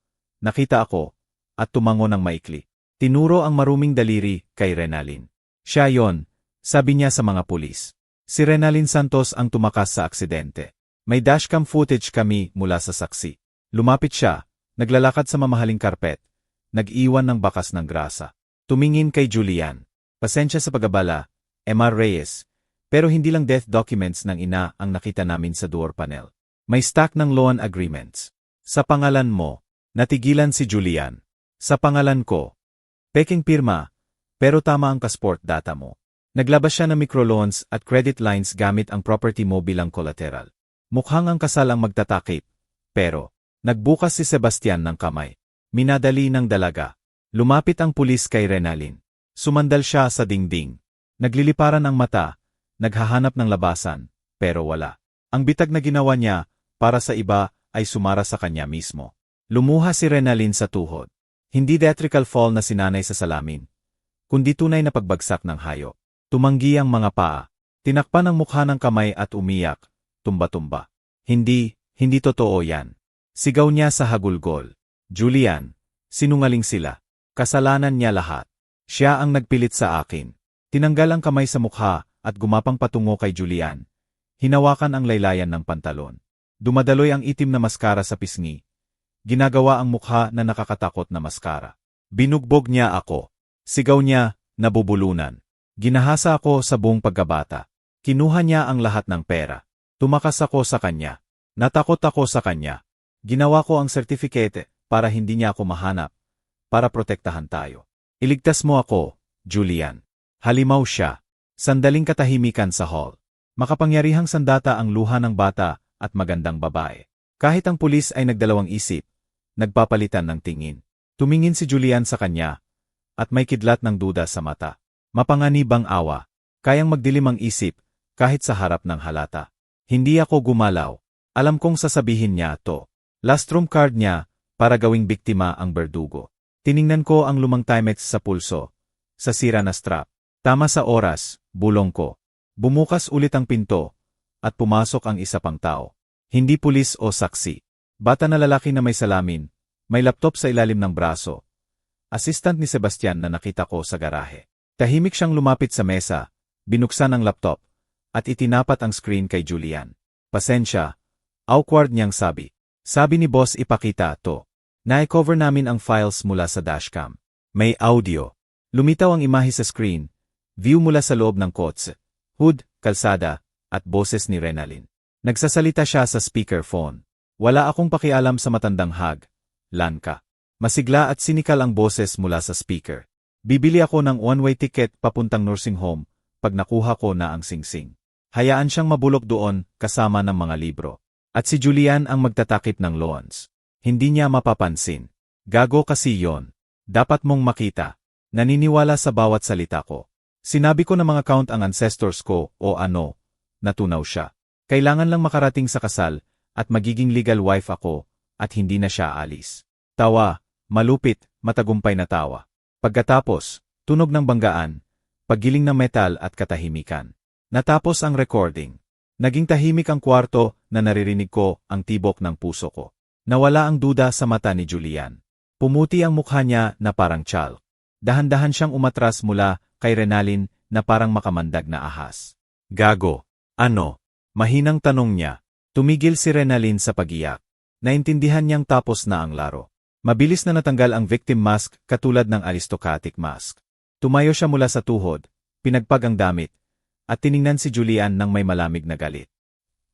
Nakita ako, at tumango ng maikli. Tinuro ang maruming daliri kay Renalyn. Siya yon, sabi niya sa mga pulis. Si Renalyn Santos ang tumakas sa aksidente. May dashcam footage kami mula sa saksi. Lumapit siya, naglalakad sa mamahaling karpet, nag-iwan ng bakas ng grasa. Tumingin kay Julian. Pasensya sa pagabala, Emma Reyes, pero hindi lang death documents ng ina ang nakita namin sa door panel. May stack ng loan agreements. Sa pangalan mo, natigilan si Julian. Sa pangalan ko. Peking pirma, pero tama ang ka-sport data mo. Naglabas siya ng microloans at credit lines gamit ang property mo bilang collateral. Mukhang ang kasal ang magtatakip, pero nagbukas si Sebastian ng kamay. Minadali ng dalaga. Lumapit ang pulis kay Renalyn. Sumandal siya sa dingding. Nagliliparan ang mata, naghahanap ng labasan, pero wala. Ang bitag na ginawa niya, para sa iba, ay sumara sa kanya mismo. Lumuha si Renalyn sa tuhod. Hindi theatrical fall na sinanay sa salamin, kundi tunay na pagbagsak ng hayop. Tumanggi ang mga paa. Tinakpan ang mukha ng kamay at umiyak, tumba-tumba. Hindi totoo yan. Sigaw niya sa hagulgol. Julian, sinungaling sila. Kasalanan niya lahat. Siya ang nagpilit sa akin. Tinanggal ang kamay sa mukha at gumapang patungo kay Julian. Hinawakan ang laylayan ng pantalon. Dumadaloy ang itim na maskara sa pisngi. Ginagawa ang mukha na nakakatakot na maskara. Binugbog niya ako. Sigaw niya, nabubulunan. Ginahasa ako sa buong pagkabata. Kinuha niya ang lahat ng pera. Tumakas ako sa kanya. Natakot ako sa kanya. Ginawa ko ang certificate para hindi niya ako mahanap. Para protektahan tayo. Iligtas mo ako, Julian. Halimaw siya. Sandaling katahimikan sa hall. Makapangyarihang sandata ang luha ng bata at magandang babae. Kahit ang pulis ay nagdalawang isip, nagpapalitan ng tingin. Tumingin si Julian sa kanya, at may kidlat ng duda sa mata. Mapanganibang awa. Kayang magdilim ang isip, kahit sa harap ng halata. Hindi ako gumalaw. Alam kong sasabihin niya to. Last room card niya, para gawing biktima ang berdugo. Tiningnan ko ang lumang Timex sa pulso, sa sira na strap. Tama sa oras, bulong ko. Bumukas ulit ang pinto, at pumasok ang isa pang tao. Hindi pulis o saksi. Bata na lalaki na may salamin, may laptop sa ilalim ng braso. Assistant ni Sebastian na nakita ko sa garahe. Tahimik siyang lumapit sa mesa, binuksan ang laptop, at itinapat ang screen kay Julian. Pasensya, awkward niyang sabi. Sabi ni boss ipakita to. Na-cover namin ang files mula sa dashcam. May audio. Lumitaw ang imahe sa screen, view mula sa loob ng kotse, hood, kalsada, at boses ni Renalyn. Nagsasalita siya sa speakerphone. Wala akong pakialam sa matandang hag, Lanka. Masigla at sinikal ang boses mula sa speaker. Bibili ako ng one-way ticket papuntang nursing home pag nakuha ko na ang singsing. Hayaan siyang mabulok doon kasama ng mga libro. At si Julian ang magtatakip ng loans. Hindi niya mapapansin. Gago kasi yon. Dapat mong makita. Naniniwala sa bawat salita ko. Sinabi ko na mga count ang ancestors ko o ano. Natunaw siya. Kailangan lang makarating sa kasal at magiging legal wife ako at hindi na siya alis. Tawa, malupit, matagumpay na tawa. Pagkatapos, tunog ng banggaan, paggiling ng metal at katahimikan. Natapos ang recording. Naging tahimik ang kwarto na naririnig ko ang tibok ng puso ko. Nawala ang duda sa mata ni Julian. Pumuti ang mukha niya na parang tiyal. Dahan-dahan siyang umatras mula kay Renalyn na parang makamandag na ahas. Gago. Ano? Mahinang tanong niya. Tumigil si Renalyn sa pag-iyak. Naintindihan niyang tapos na ang laro. Mabilis na natanggal ang victim mask katulad ng aristocratic mask. Tumayo siya mula sa tuhod, pinagpag ang damit, at tiningnan si Julian ng may malamig na galit.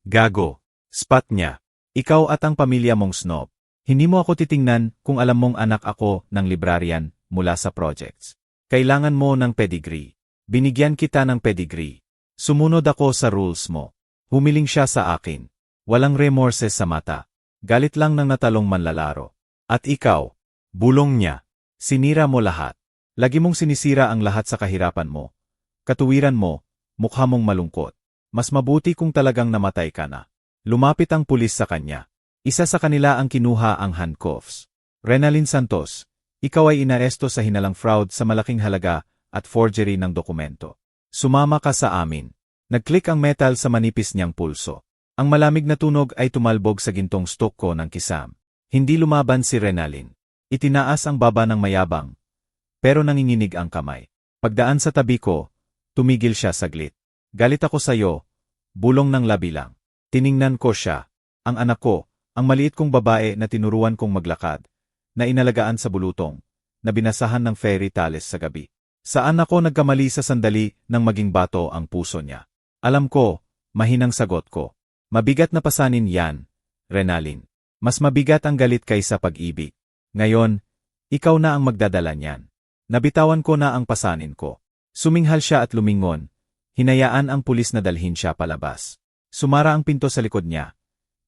Gago. Spot niya. Ikaw at ang pamilya mong snob. Hindi mo ako titingnan kung alam mong anak ako ng librarian mula sa projects. Kailangan mo ng pedigree. Binigyan kita ng pedigree. Sumunod ako sa rules mo. Humiling siya sa akin. Walang remorse sa mata. Galit lang ng natalong manlalaro. At ikaw, bulong niya. Sinira mo lahat. Lagi mong sinisira ang lahat sa kahirapan mo. Katuwiran mo, mukha mong malungkot. Mas mabuti kung talagang namatay ka na. Lumapit ang pulis sa kanya. Isa sa kanila ang kinuha ang handcuffs. Renalyn Santos, ikaw ay inaresto sa hinalang fraud sa malaking halaga at forgery ng dokumento. Sumama ka sa amin. Nag-click ang metal sa manipis niyang pulso. Ang malamig na tunog ay tumalbog sa gintong stok ko ng kisam. Hindi lumaban si Renalyn. Itinaas ang baba ng mayabang. Pero nanginginig ang kamay. Pagdaan sa tabi ko, tumigil siya saglit. Galit ako sa'yo, bulong ng labi lang. Tiningnan ko siya, ang anak ko, ang maliit kong babae na tinuruan kong maglakad, na inalagaan sa bulutong, na binasahan ng fairy tales sa gabi. Saan ako nagkamali sa sandali nang maging bato ang puso niya? Alam ko, mahinang sagot ko. Mabigat na pasanin yan, Renalyn. Mas mabigat ang galit kaysa pag-ibig. Ngayon, ikaw na ang magdadala niyan. Nabitawan ko na ang pasanin ko. Suminghal siya at lumingon. Hinayaan ang pulis na dalhin siya palabas. Sumara ang pinto sa likod niya.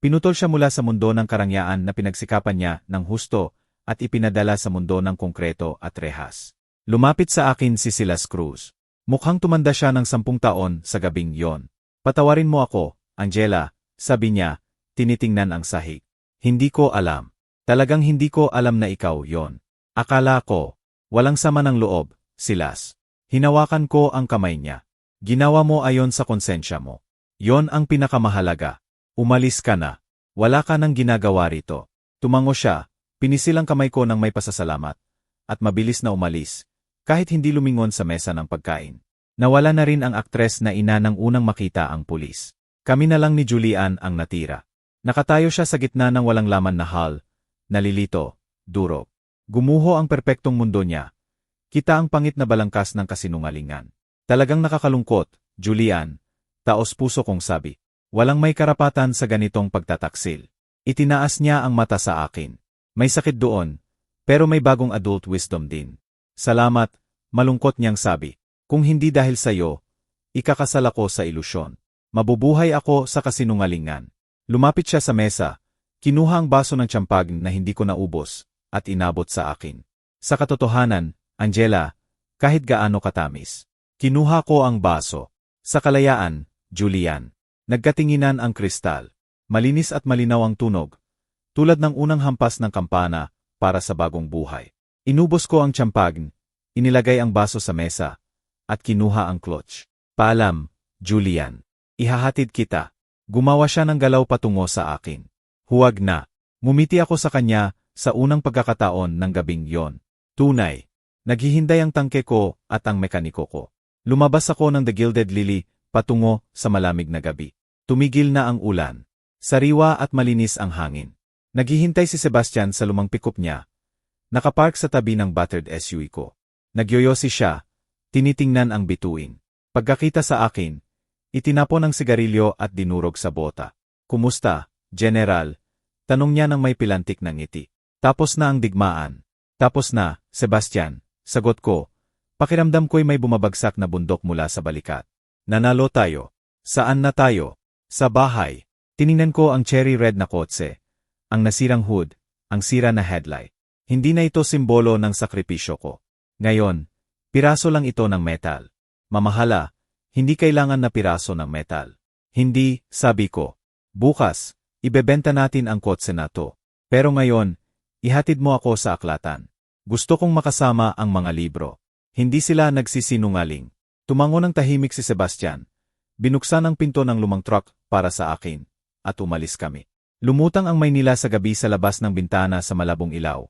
Pinutol siya mula sa mundo ng karangyaan na pinagsikapan niya ng husto at ipinadala sa mundo ng konkreto at rehas. Lumapit sa akin si Silas Cruz. Mukhang tumanda siya ng 10 taon sa gabing yon. Patawarin mo ako, Angela, sabi niya, tinitingnan ang sahig. Hindi ko alam. Talagang hindi ko alam na ikaw yon. Akala ko, walang sama ng loob, Silas. Hinawakan ko ang kamay niya. Ginawa mo ayon sa konsensya mo. Yon ang pinakamahalaga. Umalis ka na. Wala ka nang ginagawa rito. Tumango siya, pinisil ang kamay ko ng may pasasalamat. At mabilis na umalis, kahit hindi lumingon sa mesa ng pagkain. Nawala na rin ang aktres na ina ng unang makita ang pulis. Kami na lang ni Julian ang natira. Nakatayo siya sa gitna ng walang laman na hall. Nalilito, durog. Gumuho ang perpektong mundo niya. Kita ang pangit na balangkas ng kasinungalingan. Talagang nakakalungkot, Julian, taos puso kong sabi. Walang may karapatan sa ganitong pagtataksil. Itinaas niya ang mata sa akin. May sakit doon, pero may bagong adult wisdom din. Salamat, malungkot niyang sabi. Kung hindi dahil sa'yo, ikakasal ako sa ilusyon. Mabubuhay ako sa kasinungalingan. Lumapit siya sa mesa, kinuha ang baso ng tsampag na hindi ko naubos, at inabot sa akin. Sa katotohanan, Angela, kahit gaano katamis. Kinuha ko ang baso. Sa kalayaan, Julian. Nagkatinginan ang kristal. Malinis at malinaw ang tunog. Tulad ng unang hampas ng kampana para sa bagong buhay. Inubos ko ang tsampag, inilagay ang baso sa mesa, at kinuha ang clutch. Paalam, Julian. Ihahatid kita. Gumawa siya ng galaw patungo sa akin. Huwag na. Ngumiti ako sa kanya sa unang pagkakataon ng gabing yon. Tunay. Naghihinday ang tangke ko at ang mekaniko ko. Lumabas ako ng The Gilded Lily patungo sa malamig na gabi. Tumigil na ang ulan. Sariwa at malinis ang hangin. Naghihintay si Sebastian sa lumang pickup niya. Nakapark sa tabi ng battered SUV ko. Nagyoyosi siya, tinitingnan ang bituin. Pagkakita sa akin, itinapon ang sigarilyo at dinurog sa bota. Kumusta, General? Tanong niya ng may pilantik ng ngiti. Tapos na ang digmaan. Tapos na, Sebastian, sagot ko. Pakiramdam ko'y may bumabagsak na bundok mula sa balikat. Nanalo tayo. Saan na tayo? Sa bahay. Tiningnan ko ang cherry red na kotse. Ang nasirang hood, ang sira na headlight. Hindi na ito simbolo ng sakripisyo ko. Ngayon, piraso lang ito ng metal. Mamahala, hindi kailangan na piraso ng metal. Hindi, sabi ko. Bukas, ibebenta natin ang kotse na to. Pero ngayon, ihatid mo ako sa aklatan. Gusto kong makasama ang mga libro. Hindi sila nagsisinungaling. Tumango ng tahimik si Sebastian. Binuksan ang pinto ng lumang truck para sa akin, at umalis kami. Lumutang ang Maynila sa gabi sa labas ng bintana sa malabong ilaw.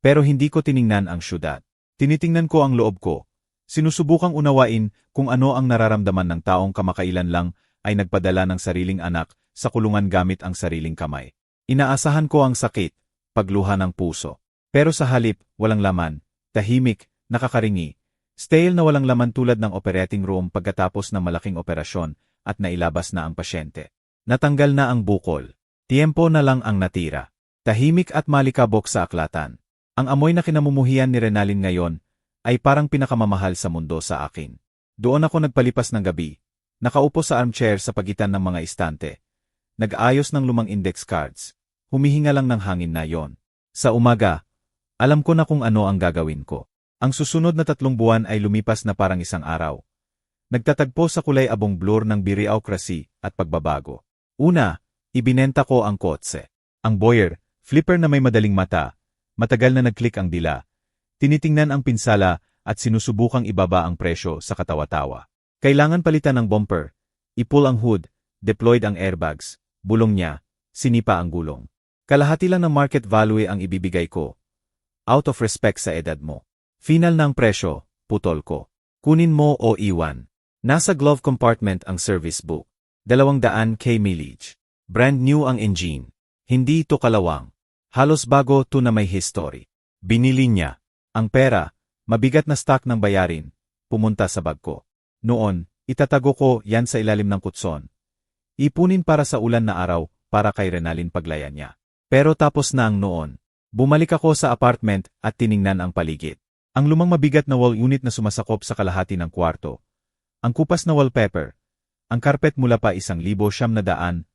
Pero hindi ko tiningnan ang syudad. Tinitingnan ko ang loob ko. Sinusubukang unawain kung ano ang nararamdaman ng taong kamakailan lang ay nagpadala ng sariling anak sa kulungan gamit ang sariling kamay. Inaasahan ko ang sakit, pagluha ng puso. Pero sa halip, walang laman, tahimik, nakakaringi. Stale na walang laman tulad ng operating room pagkatapos ng malaking operasyon at nailabas na ang pasyente. Natanggal na ang bukol. Tiempo na lang ang natira. Tahimik at malikabok sa aklatan. Ang amoy na kinamumuhian ni Renalyn ngayon ay parang pinakamamahal sa mundo sa akin. Doon ako nagpalipas ng gabi, Nakaupo sa armchair sa pagitan ng mga istante. Nag-ayos ng lumang index cards. Humihinga lang ng hangin na yon. Sa umaga, alam ko na kung ano ang gagawin ko. Ang susunod na 3 buwan ay lumipas na parang isang araw. Nagtatagpo sa kulay abong blur ng bureaucracy at pagbabago. Una, ibinenta ko ang kotse. Ang buyer, flipper na may madaling mata, matagal na nag-click ang dila. Tinitingnan ang pinsala at sinusubukang ibaba ang presyo sa katawa-tawa. Kailangan palitan ng bumper, i-pull ang hood, deployed ang airbags, bulong niya, sinipa ang gulong. Kalahati lang ng market value ang ibibigay ko. Out of respect sa edad mo. Final na ang presyo, putol ko. Kunin mo o iwan. Nasa glove compartment ang service book. 200,000 mileage. Brand new ang engine. Hindi ito kalawang. Halos bago to na may history. Binili niya. Ang pera, mabigat na stock ng bayarin, pumunta sa bag ko. Noon, itatago ko yan sa ilalim ng kutson. Ipunin para sa ulan na araw para kay Renalyn paglaya niya. Pero tapos na ang noon. Bumalik ako sa apartment at tiningnan ang paligid. Ang lumang mabigat na wall unit na sumasakop sa kalahati ng kwarto. Ang kupas na wallpaper. Ang carpet mula pa 1,985.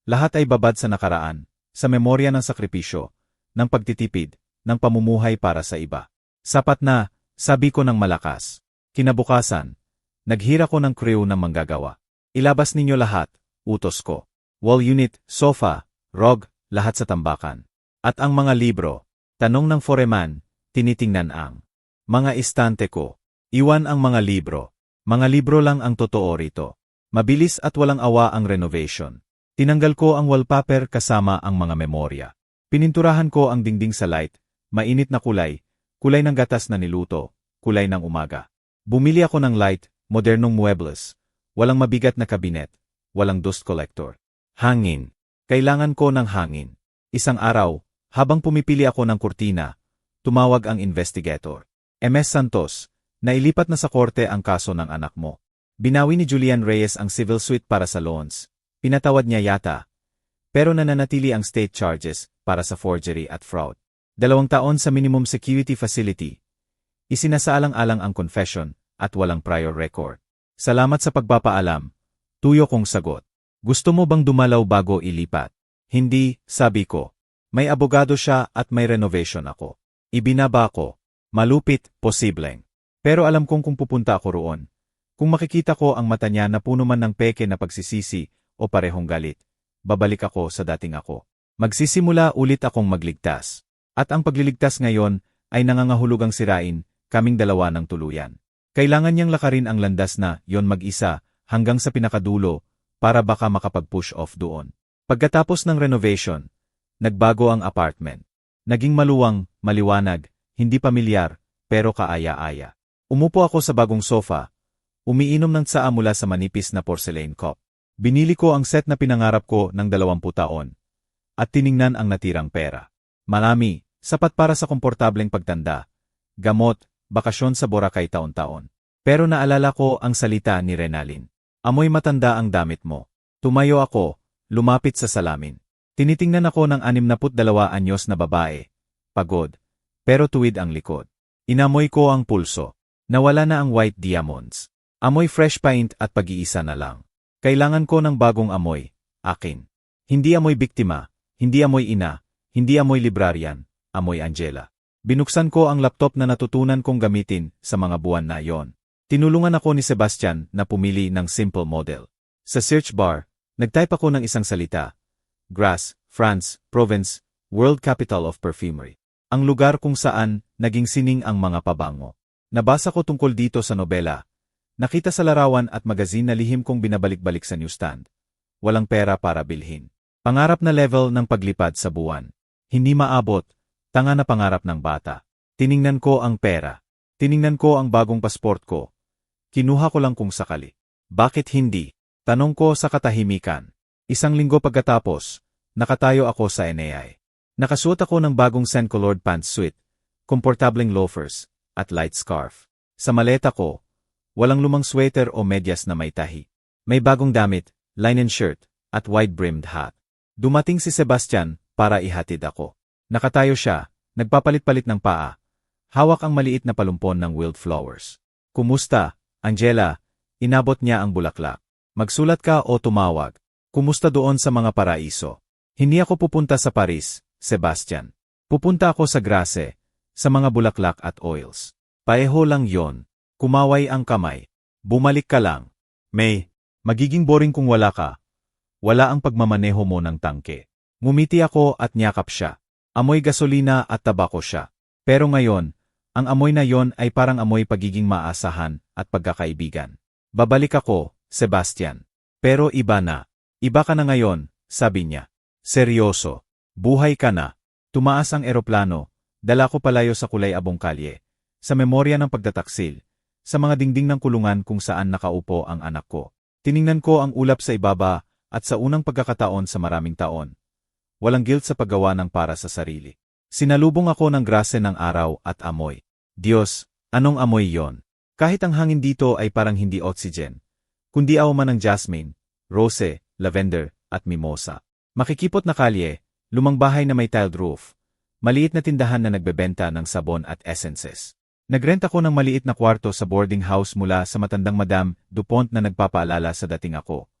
Lahat ay babad sa nakaraan, sa memorya ng sakripisyo, ng pagtitipid, ng pamumuhay para sa iba. Sapat na, sabi ko ng malakas. Kinabukasan, naghira ko ng crew ng manggagawa. Ilabas ninyo lahat, utos ko. Wall unit, sofa, rug, lahat sa tambakan. At ang mga libro, tanong ng foreman, tinitingnan ang mga istante ko. Iwan ang mga libro. Mga libro lang ang totoo rito. Mabilis at walang awa ang renovation. Tinanggal ko ang wallpaper kasama ang mga memorya. Pininturahan ko ang dingding sa light, mainit na kulay, kulay ng gatas na niluto, kulay ng umaga. Bumili ako ng light, modernong muebles, walang mabigat na kabinet, walang dust collector. Hangin. Kailangan ko ng hangin. Isang araw, habang pumipili ako ng kurtina, tumawag ang investigator. MS Santos, nailipat na sa korte ang kaso ng anak mo. Binawi ni Julian Reyes ang civil suit para sa loans. Pinatawad niya yata. Pero nananatili ang state charges para sa forgery at fraud. 2 taon sa minimum security facility. Isinasaalang-alang ang confession at walang prior record. Salamat sa pagpapaalam. Tuyo kong sagot. Gusto mo bang dumalaw bago ilipat? Hindi, sabi ko. May abogado siya at may renovation ako. Ibinaba ko. Malupit, posibleng. Pero alam kong kung pupunta ako roon. Kung makikita ko ang mata niya na puno man ng peke na pagsisisi o parehong galit, babalik ako sa dating ako. Magsisimula ulit akong magligtas. At ang pagliligtas ngayon ay nangangahulugang sirain kaming dalawa ng tuluyan. Kailangan niyang lakarin ang landas na yon mag-isa hanggang sa pinakadulo para baka makapag-push off doon. Pagkatapos ng renovation, nagbago ang apartment. Naging maluwang, maliwanag, hindi pamilyar, pero kaaya-aya. Umupo ako sa bagong sofa, umiinom ng tsaa mula sa manipis na porcelain cup. Binili ko ang set na pinangarap ko ng 20 taon. At tiningnan ang natirang pera. Marami, sapat para sa komportableng pagtanda. Gamot, bakasyon sa Boracay taon-taon. Pero naalala ko ang salita ni Renalyn. Amoy matanda ang damit mo. Tumayo ako, lumapit sa salamin. Tinitingnan ako ng 62 anyos na babae. Pagod, pero tuwid ang likod. Inamoy ko ang pulso. Nawala na ang white diamonds. Amoy fresh paint at pag-iisa na lang. Kailangan ko ng bagong amoy, akin. Hindi amoy biktima, hindi amoy ina, hindi amoy librarian, amoy Angela. Binuksan ko ang laptop na natutunan kong gamitin sa mga buwan na yon. Tinulungan ako ni Sebastian na pumili ng simple model. Sa search bar, nagtype ako ng isang salita. Grasse, France, Provence, World Capital of Perfumery. Ang lugar kung saan naging sining ang mga pabango. Nabasa ko tungkol dito sa nobela. Nakita sa larawan at magazine na lihim kong binabalik-balik sa newsstand. Walang pera para bilhin. Pangarap na level ng paglipad sa buwan. Hindi maabot, tanga na pangarap ng bata. Tiningnan ko ang pera. Tiningnan ko ang bagong pasport ko. Kinuha ko lang kung sakali. Bakit hindi? Tanong ko sa katahimikan. Isang linggo pagkatapos, nakatayo ako sa NAI. Nakasuot ako ng bagong sand-colored pantsuit, komportableng loafers, at light scarf. Sa maleta ko, walang lumang sweater o medyas na may tahi. May bagong damit, linen shirt, at wide-brimmed hat. Dumating si Sebastian para ihatid ako. Nakatayo siya, nagpapalit-palit ng paa. Hawak ang maliit na palumpon ng wildflowers. Kumusta, Angela? Inabot niya ang bulaklak. Magsulat ka o tumawag. Kumusta doon sa mga paraiso? Hindi ako pupunta sa Paris, Sebastian. Pupunta ako sa Grace, sa mga bulaklak at oils. Paeho lang yon. Kumaway ang kamay. Bumalik ka lang. May, magiging boring kung wala ka. Wala ang pagmamaneho mo ng tangke. Ngumiti ako at niyakap siya. Amoy gasolina at tabako siya. Pero ngayon, ang amoy na yon ay parang amoy pagiging maasahan at pagkakaibigan. Babalik ako, Sebastian. Pero iba na. Iba ka na ngayon, sabi niya. Seryoso. Buhay ka na. Tumaas ang eroplano. Dala ko palayo sa kulay abong kalye. Sa memorya ng pagtataksil. Sa mga dingding ng kulungan kung saan nakaupo ang anak ko. Tiningnan ko ang ulap sa ibaba at sa unang pagkakataon sa maraming taon. Walang guilt sa paggawa ng para sa sarili. Sinalubong ako ng grase ng araw at amoy. Diyos, anong amoy yon? Kahit ang hangin dito ay parang hindi oxygen, kundi auma ng jasmine, rose, lavender, at mimosa. Makikipot na kalye, lumang bahay na may tiled roof, maliit na tindahan na nagbebenta ng sabon at essences. Nagrent ako ng maliit na kwarto sa boarding house mula sa matandang Madam Dupont na nagpapaalala sa dating ako.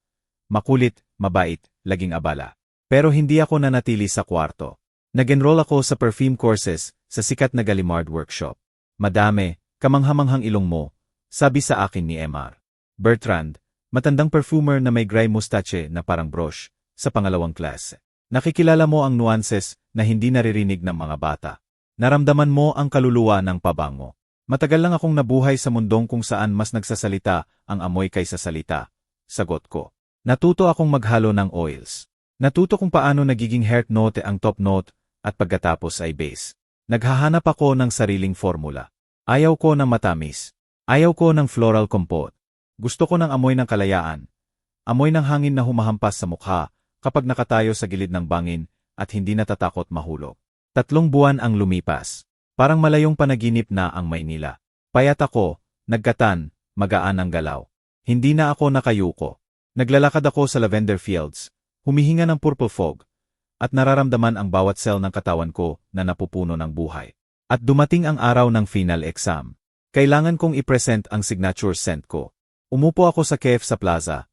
Makulit, mabait, laging abala. Pero hindi ako nanatili sa kwarto. Nag-enroll ako sa perfume courses sa sikat na Gallimard workshop. Madame, kamanghamanghang ilong mo, sabi sa akin ni Mr. Bertrand, matandang perfumer na may gray mustache na parang brush, sa pangalawang klase. Nakikilala mo ang nuances na hindi naririnig ng mga bata. Naramdaman mo ang kaluluwa ng pabango. Matagal lang akong nabuhay sa mundong kung saan mas nagsasalita ang amoy kaysa salita. Sagot ko. Natuto akong maghalo ng oils. Natuto kung paano nagiging heart note ang top note at pagkatapos ay base. Naghahanap ako ng sariling formula. Ayaw ko ng matamis. Ayaw ko ng floral compote. Gusto ko ng amoy ng kalayaan. Amoy ng hangin na humahampas sa mukha kapag nakatayo sa gilid ng bangin at hindi natatakot mahulog. 3 buwan ang lumipas. Parang malayong panaginip na ang Maynila. Payat ako, nagkatan, magaan ang galaw. Hindi na ako nakayuko. Naglalakad ako sa lavender fields, humihinga ng purple fog, at nararamdaman ang bawat cell ng katawan ko na napupuno ng buhay. At dumating ang araw ng final exam. Kailangan kong i-present ang signature scent ko. Umupo ako sa KF sa plaza,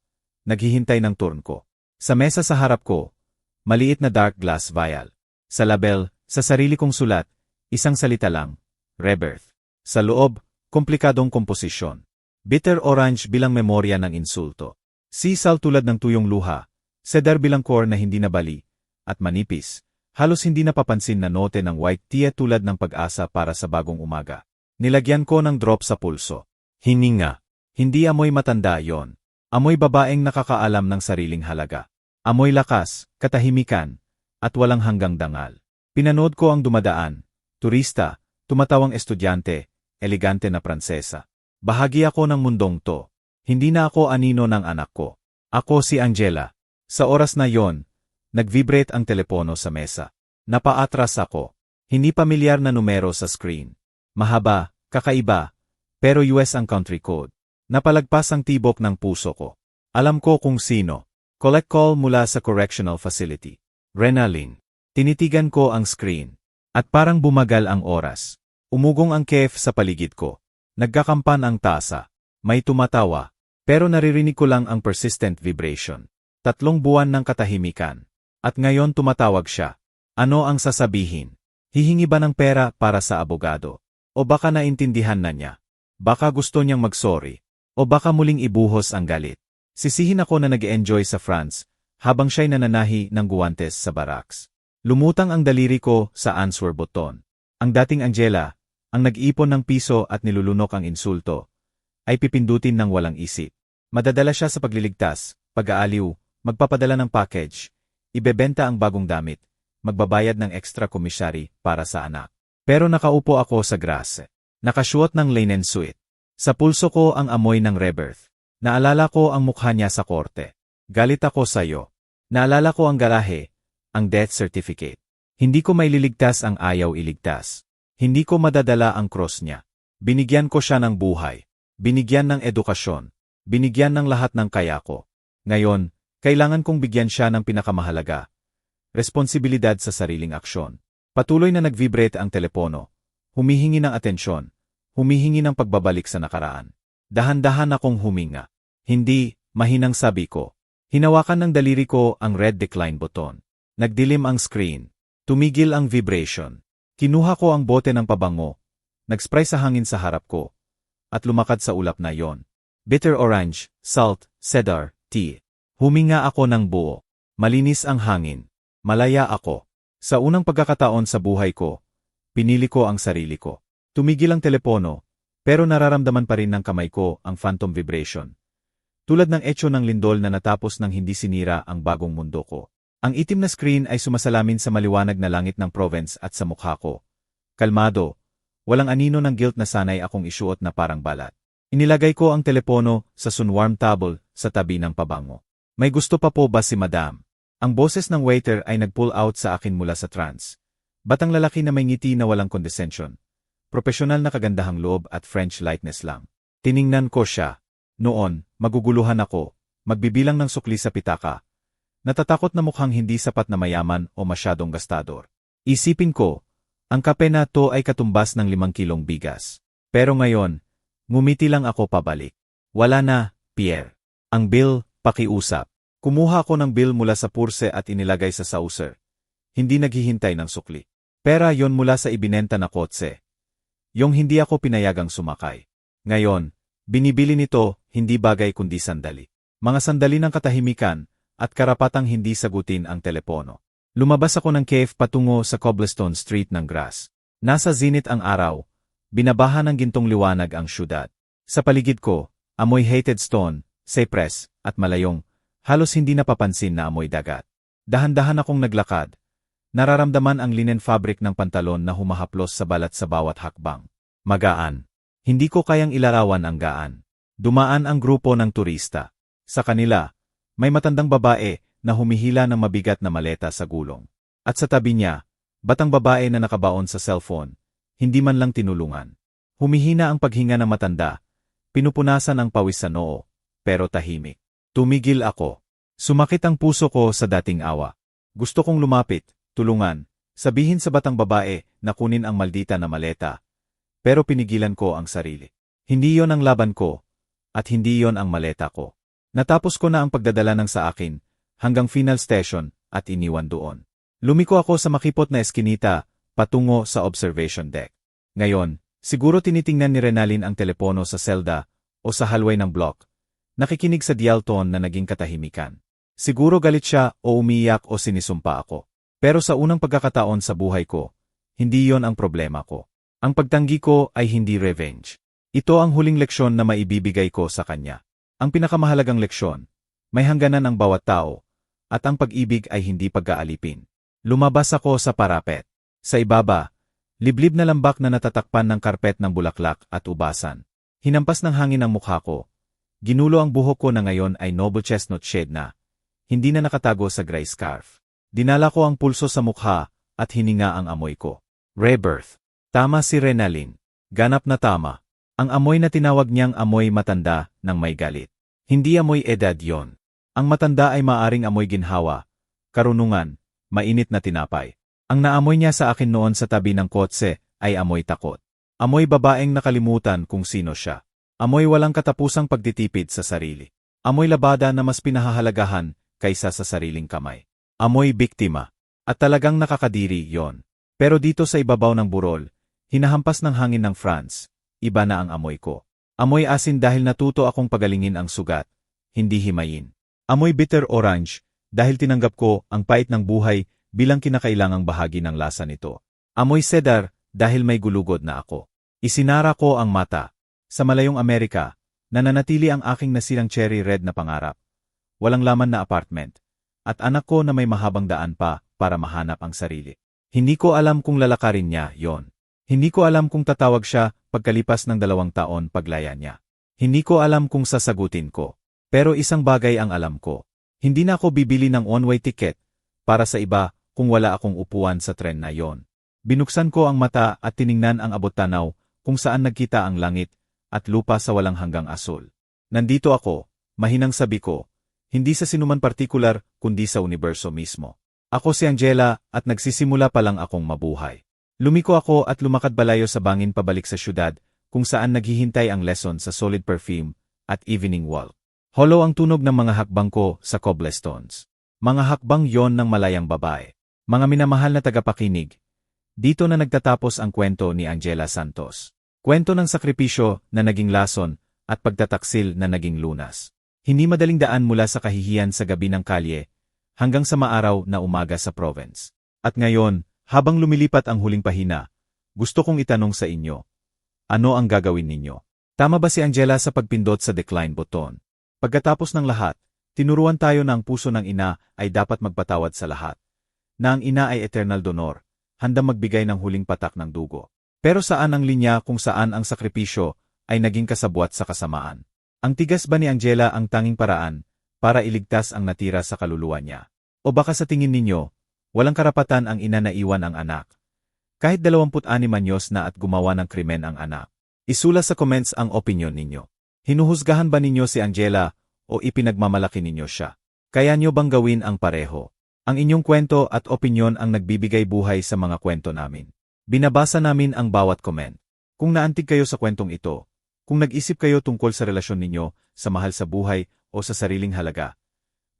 naghihintay ng turn ko. Sa mesa sa harap ko, maliit na dark glass vial. Sa label, sa sarili kong sulat, isang salita lang, rebirth. Sa loob, komplikadong komposisyon. Bitter orange bilang memorya ng insulto. Sisal tulad ng tuyong luha, cedar bilang core na hindi nabali, at manipis, halos hindi napapansin na note ng white tea tulad ng pag-asa para sa bagong umaga. Nilagyan ko ng drop sa pulso. Hininga. Hindi amoy matanda yon. Amoy babaeng nakakaalam ng sariling halaga. Amoy lakas, katahimikan, at walang hanggang dangal. Pinanood ko ang dumadaan, turista, tumatawang estudyante, elegante na pransesa. Bahagi ako ng mundong to. Hindi na ako anino ng anak ko. Ako si Angela. Sa oras na yon, nag-vibrate ang telepono sa mesa. Napaatras ako. Hindi pamilyar na numero sa screen. Mahaba, kakaiba, pero US ang country code. Napalagpas ang tibok ng puso ko. Alam ko kung sino. Collect call mula sa correctional facility. Renalyn. Tinitigan ko ang screen. At parang bumagal ang oras. Umugong ang KF sa paligid ko. Nagkakampan ang tasa. May tumatawa. Pero naririnig ko lang ang persistent vibration. 3 buwan ng katahimikan. At ngayon tumatawag siya. Ano ang sasabihin? Hihingi ba ng pera para sa abogado? O baka naintindihan na niya? Baka gusto niyang mag-sorry? O baka muling ibuhos ang galit? Sisihin ako na nag-enjoy sa France, habang siya'y nananahi ng guwantes sa barracks. Lumutang ang daliri ko sa answer button. Ang dating Angela, ang nag-ipon ng piso at nilulunok ang insulto, ay pipindutin ng walang isip. Madadala siya sa pagliligtas, pag-aaliw, magpapadala ng package, ibebenta ang bagong damit, magbabayad ng extra commissary para sa anak. Pero nakaupo ako sa grass. Nakasuot ng linen suit. Sa pulso ko ang amoy ng rebirth. Naalala ko ang mukha niya sa korte. Galit ako sa'yo. Naalala ko ang garahe, ang death certificate. Hindi ko maililigtas ang ayaw iligtas. Hindi ko madadala ang cross niya. Binigyan ko siya ng buhay. Binigyan ng edukasyon. Binigyan ng lahat ng kaya ko. Ngayon, kailangan kong bigyan siya ng pinakamahalaga. Responsibilidad sa sariling aksyon. Patuloy na nag-vibrate ang telepono. Humihingi ng atensyon. Humihingi ng pagbabalik sa nakaraan. Dahan-dahan akong huminga. Hindi, mahinang sabi ko. Hinawakan ng daliri ko ang red decline button. Nagdilim ang screen. Tumigil ang vibration. Kinuha ko ang bote ng pabango. Nag-spray sa hangin sa harap ko. At lumakad sa ulap na yon. Bitter orange, salt, cedar, tea. Huminga ako ng buo. Malinis ang hangin. Malaya ako. Sa unang pagkakataon sa buhay ko, pinili ko ang sarili ko. Tumigil ang telepono, pero nararamdaman pa rin ng kamay ko ang phantom vibration. Tulad ng etyo ng lindol na natapos ng hindi sinira ang bagong mundo ko. Ang itim na screen ay sumasalamin sa maliwanag na langit ng Provence at sa mukha ko. Kalmado, walang anino ng guilt na sanay akong isuot na parang balat. Inilagay ko ang telepono sa sunwarm table sa tabi ng pabango. May gusto pa po ba si Madam? Ang boses ng waiter ay nag-pull out sa akin mula sa trance. Batang lalaki na may ngiti na walang condescension. Propesyonal na kagandahang loob at French lightness lang. Tiningnan ko siya. Noon, maguguluhan ako, magbibilang ng sukli sa pitaka. Natatakot na mukhang hindi sapat na mayaman o masyadong gastador. Isipin ko, ang kape na to ay katumbas ng 5 kilong bigas. Pero ngayon, ngumiti lang ako pabalik. Wala na, Pierre. Ang bill, pakiusap. Kumuha ako ng bill mula sa purse at inilagay sa saucer. Hindi naghihintay ng sukli. Pera yon mula sa ibinenta na kotse. Yung hindi ako pinayagang sumakay. Ngayon, binibili nito, hindi bagay kundi sandali. Mga sandali ng katahimikan, at karapatang hindi sagutin ang telepono. Lumabas ako ng cave patungo sa cobblestone street ng grass. Nasa zenith ang araw, binabaha ng gintong liwanag ang syudad. Sa paligid ko, amoy hated stone, cypress, at malayong, halos hindi napapansin na amoy dagat. Dahan-dahan akong naglakad. Nararamdaman ang linen fabric ng pantalon na humahaplos sa balat sa bawat hakbang. Magaan. Hindi ko kayang ilarawan ang gaan. Dumaan ang grupo ng turista. Sa kanila, may matandang babae na humihila ng mabigat na maleta sa gulong. At sa tabi niya, batang babae na nakabaon sa cellphone, hindi man lang tinulungan. Humihina ang paghinga ng matanda, pinupunasan ang pawis sa noo, pero tahimik. Tumigil ako. Sumakit ang puso ko sa dating awa. Gusto kong lumapit, tulungan, sabihin sa batang babae na kunin ang maldita na maleta. Pero pinigilan ko ang sarili. Hindi yon ang laban ko, at hindi yon ang maleta ko. Natapos ko na ang pagdadala ng sa akin, hanggang final station, at iniwan doon. Lumiko ako sa makipot na eskinita, patungo sa observation deck. Ngayon, siguro tinitingnan ni Renalyn ang telepono sa selda, o sa hallway ng block. Nakikinig sa dial tone na naging katahimikan. Siguro galit siya, o umiyak o sinisumpa ako. Pero sa unang pagkakataon sa buhay ko, hindi yon ang problema ko. Ang pagtanggi ko ay hindi revenge. Ito ang huling leksyon na maibibigay ko sa kanya. Ang pinakamahalagang leksyon, may hangganan ang bawat tao, at ang pag-ibig ay hindi pag-aalipin. Lumabas ako sa parapet. Sa ibaba, liblib na lambak na natatakpan ng karpet ng bulaklak at ubasan. Hinampas ng hangin ang mukha ko. Ginulo ang buhok ko na ngayon ay noble chestnut shade na, hindi na nakatago sa gray scarf. Dinala ko ang pulso sa mukha, at hininga ang amoy ko. Rebirth. Tama si Renalyn. Ganap na tama. Ang amoy na tinawag niyang amoy matanda ng may galit. Hindi amoy edad yon. Ang matanda ay maaring amoy ginhawa, karunungan, mainit na tinapay. Ang naamoy niya sa akin noon sa tabi ng kotse ay amoy takot. Amoy babaeng nakalimutan kung sino siya. Amoy walang katapusang pagtitipid sa sarili. Amoy labada na mas pinahahalagahan kaysa sa sariling kamay. Amoy biktima. At talagang nakakadiri yon. Pero dito sa ibabaw ng burol, hinahampas ng hangin ng France, iba na ang amoy ko. Amoy asin dahil natuto akong pagalingin ang sugat, hindi himayin. Amoy bitter orange dahil tinanggap ko ang pait ng buhay bilang kinakailangang bahagi ng lasa nito. Amoy cedar dahil may gulugod na ako. Isinara ko ang mata. Sa malayong Amerika, nananatili ang aking nasirang cherry red na pangarap. Walang laman na apartment. At anak ko na may mahabang daan pa para mahanap ang sarili. Hindi ko alam kung lalakarin niya yon. Hindi ko alam kung tatawag siya pagkalipas ng 2 taon paglaya niya. Hindi ko alam kung sasagutin ko. Pero isang bagay ang alam ko. Hindi na ako bibili ng one-way ticket para sa iba kung wala akong upuan sa tren na yon. Binuksan ko ang mata at tiningnan ang abot-tanaw kung saan nagkita ang langit at lupa sa walang hanggang asul. Nandito ako, mahinang sabi ko, hindi sa sinuman partikular kundi sa universo mismo. Ako si Angela at nagsisimula pa lang akong mabuhay. Lumiko ako at lumakad balayo sa bangin pabalik sa syudad kung saan naghihintay ang lesson sa solid perfume at evening walk. Hollow ang tunog ng mga hakbang ko sa cobblestones. Mga hakbang yon ng malayang babae. Mga minamahal na tagapakinig. Dito na nagtatapos ang kwento ni Angela Santos. Kwento ng sakripisyo na naging lason at pagtataksil na naging lunas. Hindi madaling daan mula sa kahihiyan sa gabi ng kalye hanggang sa maaraw na umaga sa province. At ngayon, habang lumilipat ang huling pahina, gusto kong itanong sa inyo, ano ang gagawin ninyo? Tama ba si Angela sa pagpindot sa decline button? Pagkatapos ng lahat, tinuruan tayo na ang puso ng ina ay dapat magpatawad sa lahat. Na ang ina ay eternal donor, handang magbigay ng huling patak ng dugo. Pero saan ang linya kung saan ang sakripisyo ay naging kasabwat sa kasamaan? Ang tigas ba ni Angela ang tanging paraan para iligtas ang natira sa kaluluwa niya? O baka sa tingin ninyo, walang karapatan ang ina na iwan ang anak? Kahit 26 anyos na at gumawa ng krimen ang anak. Isula sa comments ang opinyon ninyo. Hinuhusgahan ba ninyo si Angela o ipinagmamalaki ninyo siya? Kaya nyo bang gawin ang pareho? Ang inyong kwento at opinyon ang nagbibigay buhay sa mga kwento namin. Binabasa namin ang bawat comment. Kung naantig kayo sa kwentong ito, kung nag-isip kayo tungkol sa relasyon ninyo, sa mahal sa buhay o sa sariling halaga,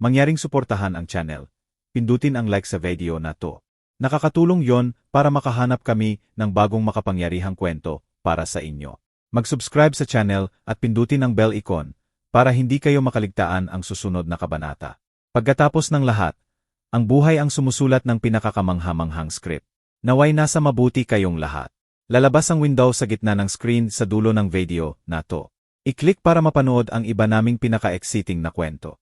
mangyaring suportahan ang channel. Pindutin ang like sa video na to. Nakakatulong yon para makahanap kami ng bagong makapangyarihang kwento para sa inyo. Mag-subscribe sa channel at pindutin ang bell icon para hindi kayo makaligtaan ang susunod na kabanata. Pagkatapos ng lahat, ang buhay ang sumusulat ng pinakakamanghamanghang script. Naway nasa mabuti kayong lahat. Lalabas ang window sa gitna ng screen sa dulo ng video na to. I-click para mapanood ang iba naming pinaka-exciting na kwento.